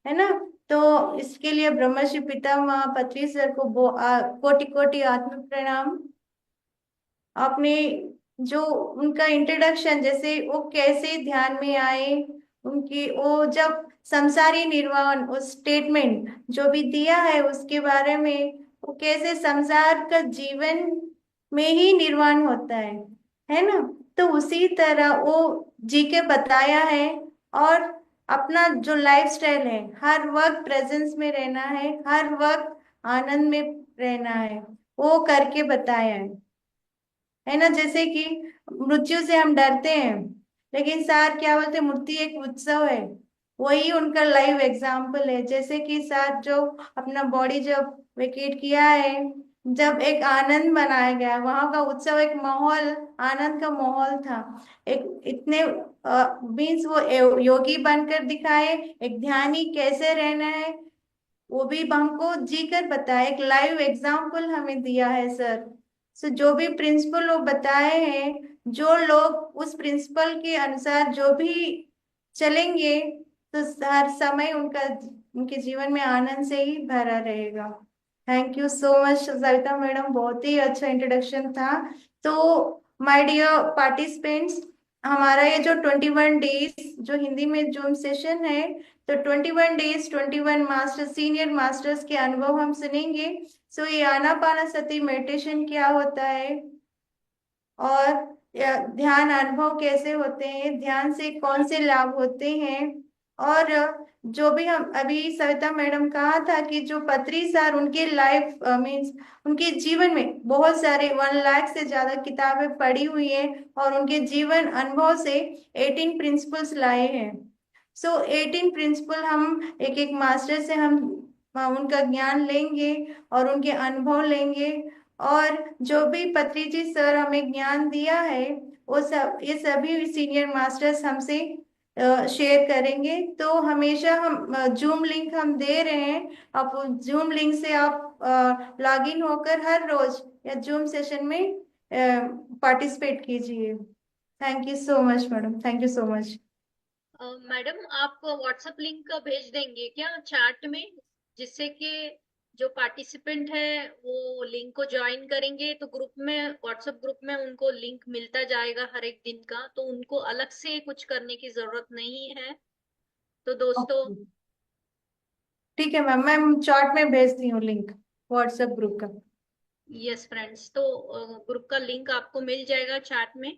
है ना। तो इसके लिए ब्रह्मर्षि पितामह पत्री सर को कोटि कोटि आत्म प्रणाम। आपने जो उनका इंट्रोडक्शन, जैसे वो कैसे ध्यान में आए, उनकी वो जब संसारी निर्वाण, उस स्टेटमेंट जो भी दिया है उसके बारे में, वो कैसे संसार का जीवन में ही निर्वाण होता है ना। तो उसी तरह वो जी के बताया है। और अपना जो लाइफ स्टाइल है, हर वक्त प्रेजेंस में रहना है, हर वक्त आनंद में रहना है, वो करके बताया है ना। जैसे कि मृत्यु से हम डरते हैं, लेकिन सर क्या बोलते हैं, मृत्यु एक उत्सव है। वही उनका लाइव एग्जाम्पल है। जैसे कि सर जो अपना बॉडी जब वेकेट किया है, जब एक आनंद मनाया गया, वहां का उत्सव एक माहौल, आनंद का माहौल था। एक इतने मीन्स वो योगी बनकर दिखाए, एक ध्यानी कैसे रहना है, वो भी हमको जी कर बताया, एक लाइव एग्जाम्पल हमें दिया है सर। सो जो भी प्रिंसिपल वो बताए हैं, जो लोग उस प्रिंसिपल के अनुसार जो भी चलेंगे, तो हर समय उनका उनके जीवन में आनंद से ही भरा रहेगा। Thank you so much Savita madam, बहुत ही अच्छा इंट्रोडक्शन था। तो माय डियर पार्टिसिपेंट्स, हमारा ये जो 21 डेज जो हिंदी में जूम सेशन है, तो 21 डेज 21 मास्टर्स, सीनियर मास्टर्स के अनुभव हम सुनेंगे। सो ये आनापानसति मेडिटेशन क्या होता है, और ध्यान अनुभव कैसे होते हैं, ध्यान से कौन से लाभ होते हैं, और जो भी हम अभी सविता मैडम कहा था कि जो पत्री सर उनके लाइफ मीन्स उनके जीवन में बहुत सारे 1 लाख से ज्यादा किताबें पढ़ी हुई हैं, और उनके जीवन अनुभव से 18 प्रिंसिपल्स लाए हैं। सो 18 प्रिंसिपल हम एक एक मास्टर से हम उनका ज्ञान लेंगे और उनके अनुभव लेंगे, और जो भी पत्री जी सर हमें ज्ञान दिया है, वो सब ये सभी सीनियर मास्टर्स हमसे शेयर करेंगे। तो हमेशा हम जूम लिंक हम दे रहे हैं, आप जूम लिंक से आप लॉग इन होकर हर रोज या जूम सेशन में पार्टिसिपेट कीजिए। Thank you so much madam, thank you so much. Madam आप व्हाट्सएप लिंक भेज देंगे क्या चैट में, जिससे कि जो पार्टिसिपेंट है वो लिंक को ज्वाइन करेंगे तो ग्रुप में, व्हाट्सएप ग्रुप में उनको लिंक मिलता जाएगा हर एक दिन का, तो उनको अलग से कुछ करने की जरूरत नहीं है। तो दोस्तों, ओके, ठीक है मैम, मैं चैट में भेजती हूँ लिंक व्हाट्सएप ग्रुप का। यस फ्रेंड्स, तो ग्रुप का लिंक आपको मिल जाएगा चैट में।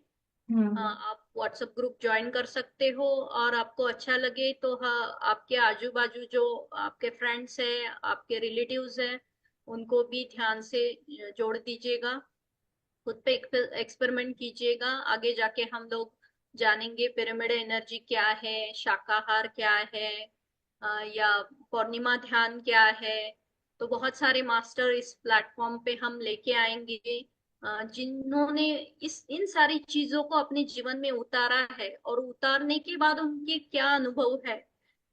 हम्म। आप व्हाट्सएप ग्रुप ज्वाइन कर सकते हो, और आपको अच्छा लगे तो हाँ, आपके आजू बाजू जो आपके फ्रेंड्स हैं, आपके रिलेटिव्स हैं, उनको भी ध्यान से जोड़ दीजिएगा। खुद पे एक्सपेरिमेंट कीजिएगा। आगे जाके हम लोग जानेंगे पिरामिड एनर्जी क्या है, शाकाहार क्या है, या पूर्णिमा ध्यान क्या है। तो बहुत सारे मास्टर इस प्लेटफॉर्म पे हम लेके आएंगे, जिन्होंने इस इन सारी चीजों को अपने जीवन में उतारा है, और उतारने के बाद उनके क्या अनुभव है,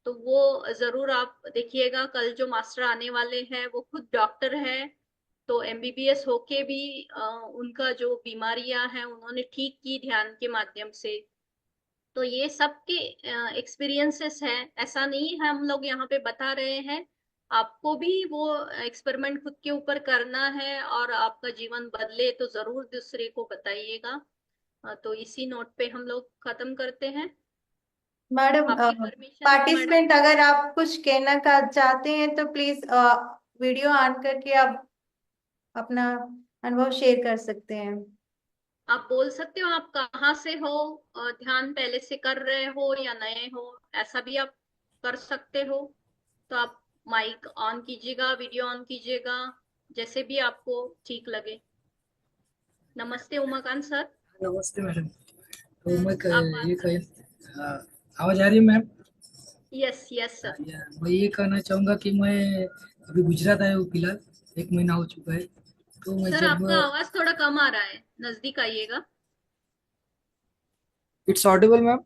तो वो जरूर आप देखिएगा। कल जो मास्टर आने वाले हैं वो खुद डॉक्टर है, तो एमबीबीएस होके भी उनका जो बीमारियां हैं उन्होंने ठीक की ध्यान के माध्यम से। तो ये सबके एक्सपीरियंसेस हैं, ऐसा नहीं है हम लोग यहाँ पे बता रहे हैं। आपको भी वो एक्सपेरिमेंट खुद के ऊपर करना है, और आपका जीवन बदले तो जरूर दूसरे को बताइएगा। तो इसी नोट पे हम लोग खत्म करते हैं। मैडम, आपकी परमिशन हो मैडम? पार्टिसिपेंट अगर आप कुछ कहना का चाहते हैं तो प्लीज वीडियो ऑन करके आप अपना अनुभव शेयर कर सकते हैं। आप बोल सकते हो आप कहाँ से हो, ध्यान पहले से कर रहे हो या नए हो, ऐसा भी आप कर सकते हो। तो आप माइक ऑन कीजिएगा, वीडियो ऑन कीजिएगा, जैसे भी आपको ठीक लगे। नमस्ते उमाकांत सर। नमस्ते मैडम। तो मैं आप बात ये कर। कह आवाज आ रही है मैम? Yes yes sir. मैं ये कहना चाहूँगा कि मैं अभी गुजरात आया हूँ फिलहाल, 1 महीना हो चुका है। तो मैं सर जब आपका आवाज थोड़ा कम आ रहा है, नजदीक आइएगा। It's Audible ma'am?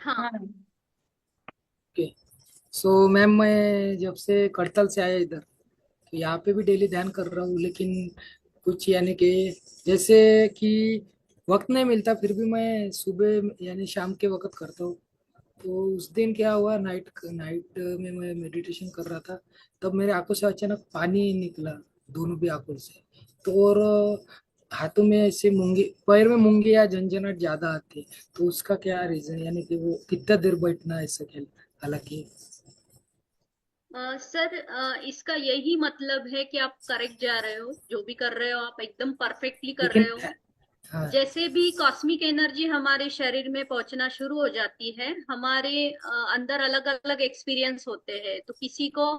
हाँ। हाँ। ओके। सो मैम, मैं जब से करताल से आया इधर, तो यहाँ पे भी डेली ध्यान कर रहा हूँ, लेकिन कुछ यानी कि जैसे कि वक्त नहीं मिलता, फिर भी मैं सुबह यानी शाम के वक्त करता हूँ। तो उस दिन क्या हुआ, नाइट नाइट में मैं मेडिटेशन कर रहा था, तब मेरे आंखों से अचानक पानी निकला, दोनों भी आंखों से। तो और हाथों में ऐसे मूंगे, पैर में मूंगे या झंझनाहट ज्यादा आती। तो उसका क्या रीजन, यानी कि वो कितना देर बैठना है ऐसा खेल, हालांकि। सर इसका यही मतलब है कि आप करेक्ट जा रहे हो, जो भी कर रहे हो आप एकदम परफेक्टली कर लेकिन रहे हो। हाँ। जैसे भी कॉस्मिक एनर्जी हमारे शरीर में पहुंचना शुरू हो जाती है, हमारे अंदर अलग अलग एक्सपीरियंस होते हैं। तो किसी को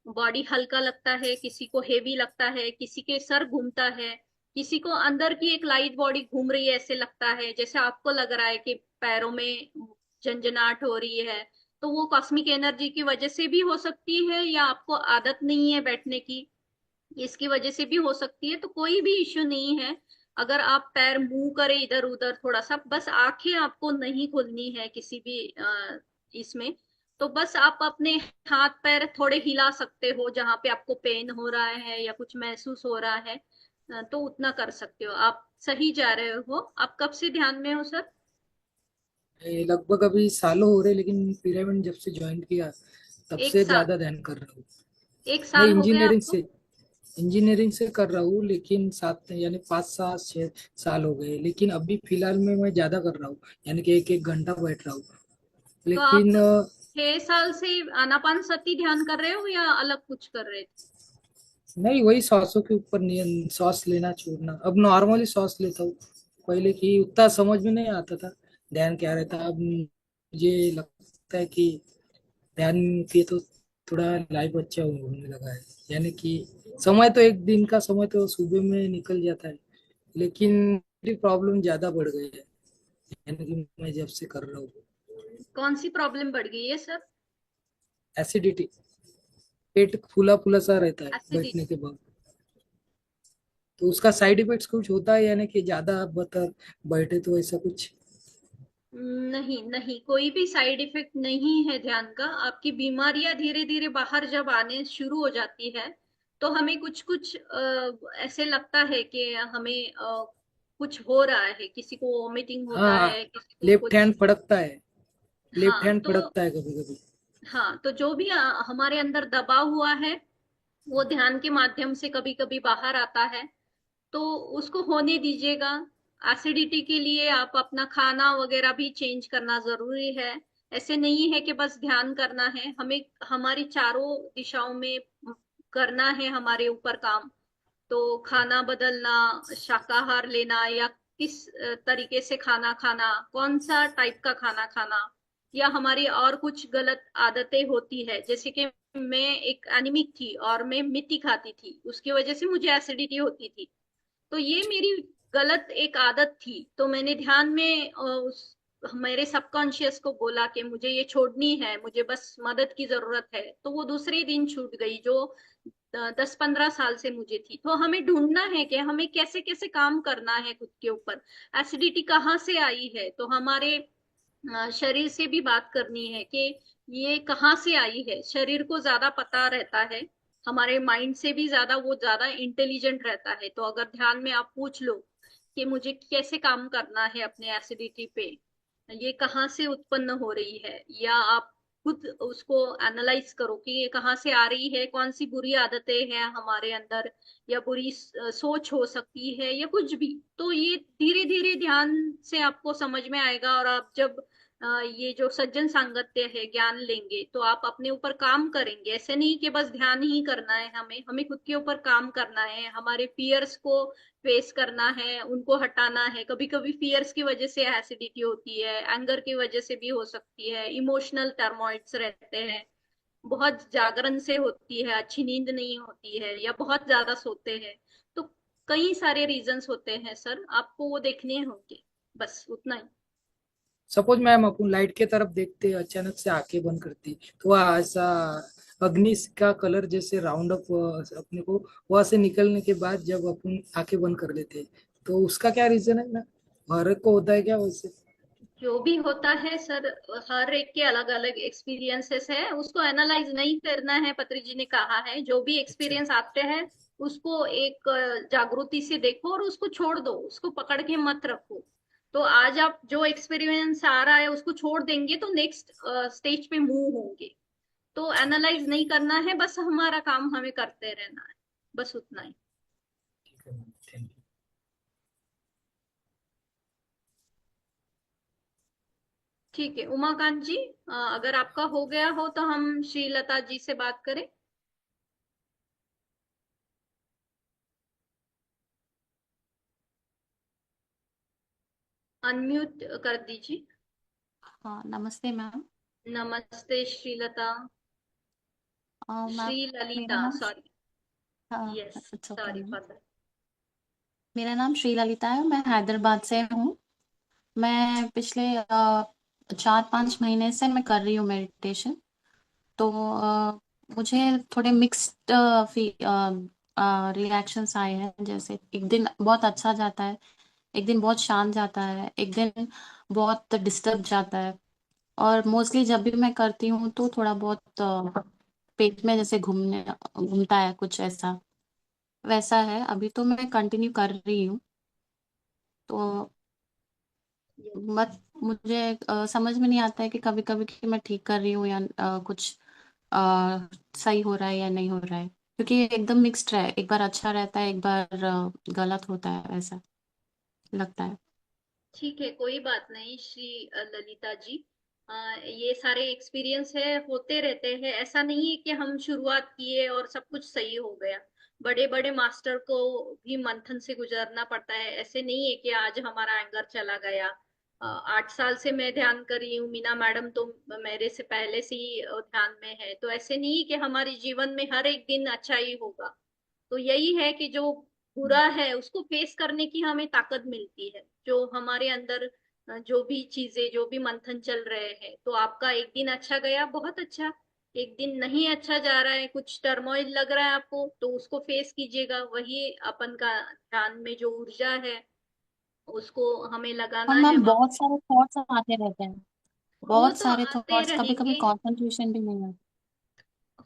बॉडी हल्का लगता है, किसी को हेवी लगता है, किसी के सर घूमता है, किसी को अंदर की एक लाइट बॉडी घूम रही है ऐसे लगता है, जैसे आपको लग रहा है कि पैरों में झंझनाहट हो रही है। तो वो कॉस्मिक एनर्जी की वजह से भी हो सकती है, या आपको आदत नहीं है बैठने की, इसकी वजह से भी हो सकती है। तो कोई भी इश्यू नहीं है। अगर आप पैर मूव करें इधर उधर थोड़ा सा, बस आंखें आपको नहीं खोलनी है किसी भी इसमें। तो बस आप अपने हाथ पैर थोड़े हिला सकते हो जहां पे आपको पेन हो रहा है या कुछ महसूस हो रहा है, तो उतना कर सकते हो। आप सही जा रहे हो। आप कब से ध्यान में हो सर? ये लगभग अभी सालों हो रहे, लेकिन पिरामिड जब से ज्वाइन किया तब एक से साल? ज्यादा ध्यान कर रहा हूँ। एक नहीं, साल हो गया आपको? इंजीनियरिंग से कर रहा हूँ, लेकिन 5 6 7 साल हो गए, लेकिन अभी फिलहाल में मैं ज्यादा कर रहा हूँ, यानी कि एक एक घंटा बैठ रहा हूँ। तो आप लेकिन 6 साल से आनापान सती ध्यान कर रहे हो या अलग कुछ कर रहे थे? नहीं, वही सांसों के ऊपर नियन सांस लेना छोड़ना, अब नॉर्मली सांस लेता हूँ। पहले की उतना समझ में नहीं आता था ध्यान क्या रहता, अब मुझे लगता है कि ध्यान के तो थोड़ा लाइफ अच्छा होने लगा है। यानी कि समय तो एक दिन का समय तो सुबह में निकल जाता है, लेकिन मेरी प्रॉब्लम ज्यादा बढ़ गई है, यानी कि मैं जब से कर रहा हूँ। कौन सी प्रॉब्लम बढ़ गई है सर? एसिडिटी, पेट फूला फूला सा रहता है एसिडिटी? बैठने के बाद। तो उसका साइड इफेक्ट्स कुछ होता है, यानी कि ज्यादा आप बता बैठे तो ऐसा कुछ? नहीं नहीं, कोई भी साइड इफेक्ट नहीं है ध्यान का। आपकी बीमारियां धीरे धीरे बाहर जब आने शुरू हो जाती है तो हमें कुछ कुछ ऐसे लगता है कि हमें कुछ हो रहा है। किसी को वॉमिटिंग होता हाँ, है, किसी को लेफ्ट कुछ। हैंड फड़कता है, लेफ्ट हाँ हैंड तो फड़कता है कभी कभी। हाँ तो जो भी हमारे अंदर दबा हुआ है वो ध्यान के माध्यम से कभी कभी बाहर आता है। तो उसको होने दीजिएगा। एसिडिटी के लिए आप अपना खाना वगैरह भी चेंज करना जरूरी है। ऐसे नहीं है कि बस ध्यान करना है, हमें हमारी चारों दिशाओं में करना है हमारे ऊपर काम। तो खाना बदलना, शाकाहार लेना, या किस तरीके से खाना खाना, कौन सा टाइप का खाना खाना, या हमारी और कुछ गलत आदतें होती है। जैसे कि मैं एक एनीमिक थी और मैं मिट्टी खाती थी, उसकी वजह से मुझे एसिडिटी होती थी। तो ये मेरी गलत एक आदत थी। तो मैंने ध्यान में उस मेरे सबकॉन्शियस को बोला कि मुझे ये छोड़नी है, मुझे बस मदद की जरूरत है। तो वो दूसरे दिन छूट गई जो 10 15 साल से मुझे थी। तो हमें ढूंढना है कि हमें कैसे कैसे काम करना है खुद के ऊपर। एसिडिटी कहाँ से आई है, तो हमारे शरीर से भी बात करनी है कि ये कहाँ से आई है। शरीर को ज्यादा पता रहता है, हमारे माइंड से भी ज्यादा वो ज्यादा इंटेलिजेंट रहता है। तो अगर ध्यान में आप पूछ लो कि मुझे कैसे काम करना है अपने एसिडिटी पे, ये कहाँ से उत्पन्न हो रही है, या आप खुद उसको एनालाइज करो कि ये कहाँ से आ रही है, कौन सी बुरी आदतें हैं हमारे अंदर, या बुरी सोच हो सकती है, या कुछ भी। तो ये धीरे धीरे ध्यान से आपको समझ में आएगा। और आप जब ये जो सज्जन सांगत्य है ज्ञान लेंगे तो आप अपने ऊपर काम करेंगे। ऐसे नहीं कि बस ध्यान ही करना है, हमें हमें खुद के ऊपर काम करना है, हमारे फियर्स को फेस करना है, उनको हटाना है। कभी कभी फियर्स की वजह से एसिडिटी होती है, एंगर की वजह से भी हो सकती है, इमोशनल टर्मोइड्स रहते हैं, बहुत जागरण से होती है, अच्छी नींद नहीं होती है, या बहुत ज्यादा सोते हैं। तो कई सारे रीजंस होते हैं सर, आपको वो देखने होंगे। बस उतना ही। सपोज मैम अपन लाइट के तरफ देखते अचानक से आंखें बंद करती, तो वह ऐसा अग्नि का कलर जैसे राउंड अप अपने को वहां से निकलने के बाद जब अपन आंखें बंद कर लेते, तो उसका क्या रीजन है ना? हर एक को होता है क्या वैसे? जो भी होता है सर, हर एक के अलग अलग एक्सपीरियंसेस है, उसको एनालाइज नहीं करना है। पत्री जी ने कहा है जो भी अच्छा। एक्सपीरियंस आते हैं उसको एक जागृति से देखो और उसको छोड़ दो, उसको पकड़ के मत रखो। तो आज आप जो एक्सपीरियंस आ रहा है उसको छोड़ देंगे तो नेक्स्ट स्टेज पे मूव होंगे। तो एनालाइज नहीं करना है, बस हमारा काम हमें करते रहना है। बस उतना ही। ठीक है मैम, थैंक यू। ठीक है उमाकांत जी, अगर आपका हो गया हो तो हम श्रीलता जी से बात करें। अनम्यूट कर दीजिए। हाँ नमस्ते मैम। नमस्ते श्रीलता। मैम श्री मेरा ललिता, नाम सॉरी। हाँ yes, it's okay sorry ma'am. For that. मेरा नाम श्री ललिता है, मैं हैदराबाद से हूँ। मैं पिछले 4 5 महीने से मैं कर रही हूँ मेडिटेशन। तो मुझे थोड़े मिक्स्ड रिएक्शंस आए हैं। जैसे एक दिन बहुत अच्छा जाता है, एक दिन बहुत शांत जाता है, एक दिन बहुत डिस्टर्ब जाता है। और मोस्टली जब भी मैं करती हूँ तो थोड़ा बहुत पेट में जैसे घूमता है कुछ ऐसा वैसा है। अभी तो मैं कंटिन्यू कर रही हूँ। तो मत मुझे समझ में नहीं आता है कि कभी कभी कि मैं ठीक कर रही हूँ या कुछ सही हो रहा है या नहीं हो रहा है, क्योंकि ये एकदम मिक्स्ड है, एक बार अच्छा रहता है, एक बार गलत होता है, ऐसा लगता है। ठीक है, कोई बात नहीं श्री ललिता जी। ये सारे एक्सपीरियंस है, होते रहते हैं। ऐसा नहीं है कि हम शुरुआत किए और सब कुछ सही हो गया। बड़े बड़े मास्टर को भी मंथन से गुजरना पड़ता है। ऐसे नहीं है कि आज हमारा एंगर चला गया। 8 साल से मैं ध्यान कर रही हूँ, मीना मैडम तो मेरे से पहले से ही ध्यान में है। तो ऐसे नहीं कि हमारे जीवन में हर एक दिन अच्छा ही होगा। तो यही है कि जो बुरा है उसको फेस करने की हमें ताकत मिलती है। जो हमारे अंदर जो भी चीजें, जो भी मंथन चल रहे हैं, तो आपका एक दिन अच्छा गया, बहुत अच्छा। एक दिन नहीं अच्छा जा रहा है, कुछ टर्मोइल लग रहा है आपको, तो उसको फेस कीजिएगा। वही अपन का ध्यान में जो ऊर्जा है उसको हमें और लगाना है मैम वहां बहुत पे। सारे थॉट्स आते रहते हैं, वो बहुत तो सारे आते थॉट्स, कभी कभी रहेंगे। कंसंट्रेशन भी नहीं है।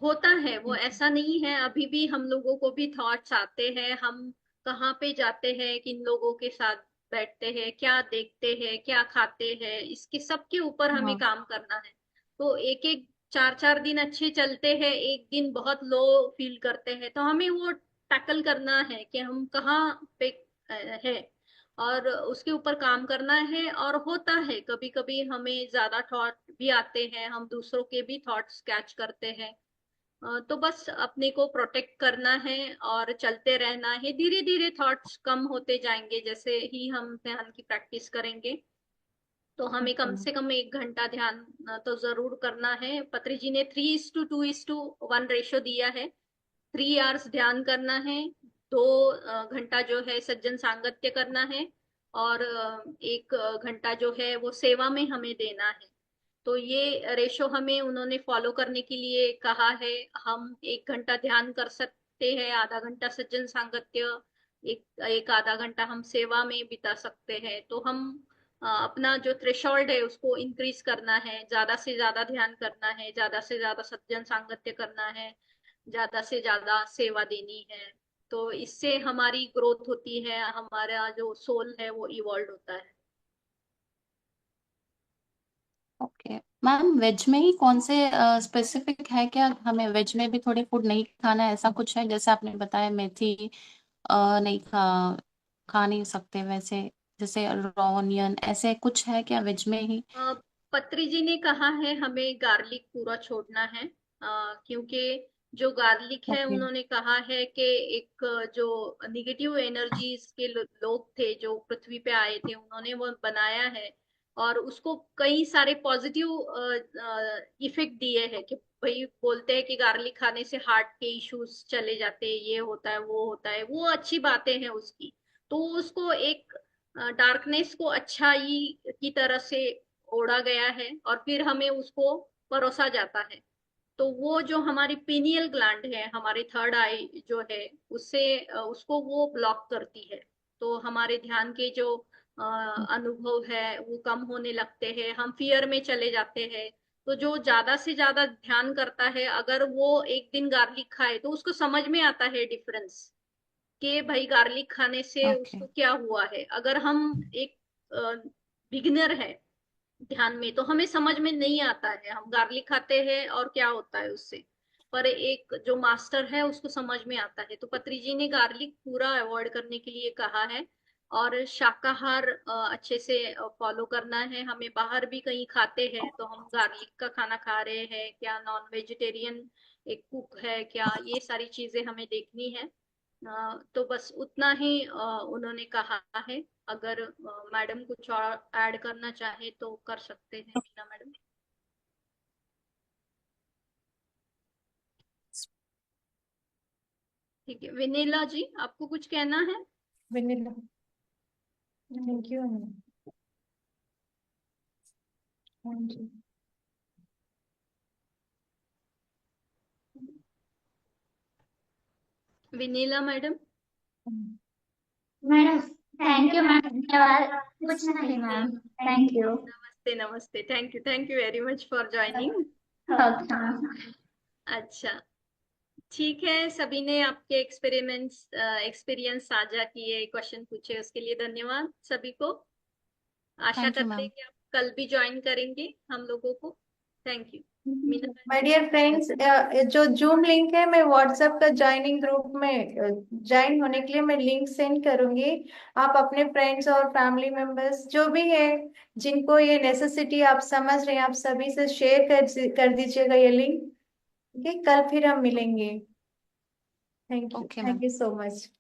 होता है वो, ऐसा नहीं है। अभी भी हम लोगों को भी थॉट्स आते हैं। हम कहाँ पे जाते हैं, किन लोगों के साथ बैठते हैं, क्या देखते हैं, क्या खाते हैं, इसके सब के ऊपर हमें हाँ। काम करना है। तो एक एक 4 4 दिन अच्छे चलते हैं, एक दिन बहुत लो फील करते हैं, तो हमें वो टैकल करना है कि हम कहाँ पे है, और उसके ऊपर काम करना है। और होता है कभी कभी हमें ज्यादा थॉट भी आते हैं, हम दूसरों के भी थॉट्स कैच करते हैं। तो बस अपने को प्रोटेक्ट करना है और चलते रहना है। धीरे धीरे थॉट्स कम होते जाएंगे जैसे ही हम ध्यान की प्रैक्टिस करेंगे। तो हमें कम ओके। से कम 1 घंटा ध्यान तो जरूर करना है। पत्री जी ने 3:2:1 रेशो दिया है। 3 आवर्स ध्यान करना है, 2 घंटा जो है सज्जन सांगत्य करना है, और 1 घंटा जो है वो सेवा में हमें देना है। तो ये रेशो हमें उन्होंने फॉलो करने के लिए कहा है। हम 1 घंटा ध्यान कर सकते हैं, आधा घंटा सज्जन सांगत्य, एक एक आधा घंटा हम सेवा में बिता सकते हैं। तो हम अपना जो थ्रेशोल्ड है उसको इंक्रीज करना है, ज्यादा से ज्यादा ध्यान करना है, ज्यादा से ज्यादा सज्जन सांगत्य करना है, ज्यादा से ज्यादा सेवा देनी है। तो इससे हमारी ग्रोथ होती है, हमारा जो सोल है वो इवॉल्व होता है। ओके मैम, वेज में ही कौन से स्पेसिफिक है क्या, हमें वेज में भी थोड़े फूड नहीं खाना है, ऐसा कुछ है? जैसे आपने बताया मेथी नहीं खा नहीं सकते, वैसे जैसे रॉ ऑनियन, ऐसे कुछ है क्या वेज में ही? अ, पत्री जी ने कहा है हमें गार्लिक पूरा छोड़ना है। क्योंकि जो गार्लिक है, ओके। उन्होंने कहा है कि एक जो निगेटिव एनर्जीज के लोग थे जो पृथ्वी पे आए थे, उन्होंने वो बनाया है, और उसको कई सारे पॉजिटिव इफेक्ट दिए हैं। कि भाई बोलते हैं कि गार्लिक खाने से हार्ट के इश्यूज चले जाते हैं, ये होता है, वो होता है, वो अच्छी बातें हैं उसकी। तो उसको एक डार्कनेस को अच्छाई की तरह से ओढ़ा गया है, और फिर हमें उसको परोसा जाता है। तो वो जो हमारी पीनियल ग्लैंड है, हमारी थर्ड आई जो है, उससे उसको वो ब्लॉक करती है। तो हमारे ध्यान के जो अनुभव है वो कम होने लगते हैं, हम फियर में चले जाते हैं। तो जो ज्यादा से ज्यादा ध्यान करता है, अगर वो एक दिन गार्लिक खाए तो उसको समझ में आता है डिफरेंस, कि भाई गार्लिक खाने से ओके। उसको क्या हुआ है। अगर हम एक बिगिनर है ध्यान में, तो हमें समझ में नहीं आता है, हम गार्लिक खाते हैं और क्या होता है उससे। पर एक जो मास्टर है उसको समझ में आता है। तो पत्री जी ने गार्लिक पूरा अवॉइड करने के लिए कहा है, और शाकाहार अच्छे से फॉलो करना है। हमें बाहर भी कहीं खाते हैं तो हम गार्लिक का खाना खा रहे हैं क्या, नॉन वेजिटेरियन एक कुक है क्या, ये सारी चीजें हमें देखनी है। तो बस उतना ही उन्होंने कहा है। अगर मैडम कुछ और ऐड करना चाहे तो कर सकते हैं, मीना मैडम। ठीक है, विनीला जी आपको कुछ कहना है? Vanilla. Thank you. Anna. Thank you. Vinila madam. Madam thank you ma'am, धन्यवाद। कुछ नहीं मैम, थैंक यू। नमस्ते। नमस्ते नमस्ते, thank you very much for joining. अच्छा, ठीक है, सभी ने आपके एक्सपीरियंस साझा किए, क्वेश्चन पूछे, उसके लिए धन्यवाद सभी को। आशा थैंक यू करते हैं मैम। कि आप कल भी ज्वाइन करेंगे हम लोगों को। Thank you Meena. My dear friends, जो जूम लिंक है मैं व्हाट्सएप का ज्वाइनिंग ग्रुप में ज्वाइन होने के लिए मैं लिंक सेंड करूंगी। आप अपने फ्रेंड्स और फैमिली मेंबर्स जो भी है जिनको ये नेसेसिटी आप समझ रहे हैं, आप सभी से शेयर कर दीजिएगा ये लिंक। ओके, कल फिर हम मिलेंगे। Okay thank ma'am. You so much.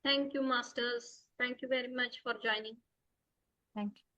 Thank you masters, thank you very much for joining. Thank you.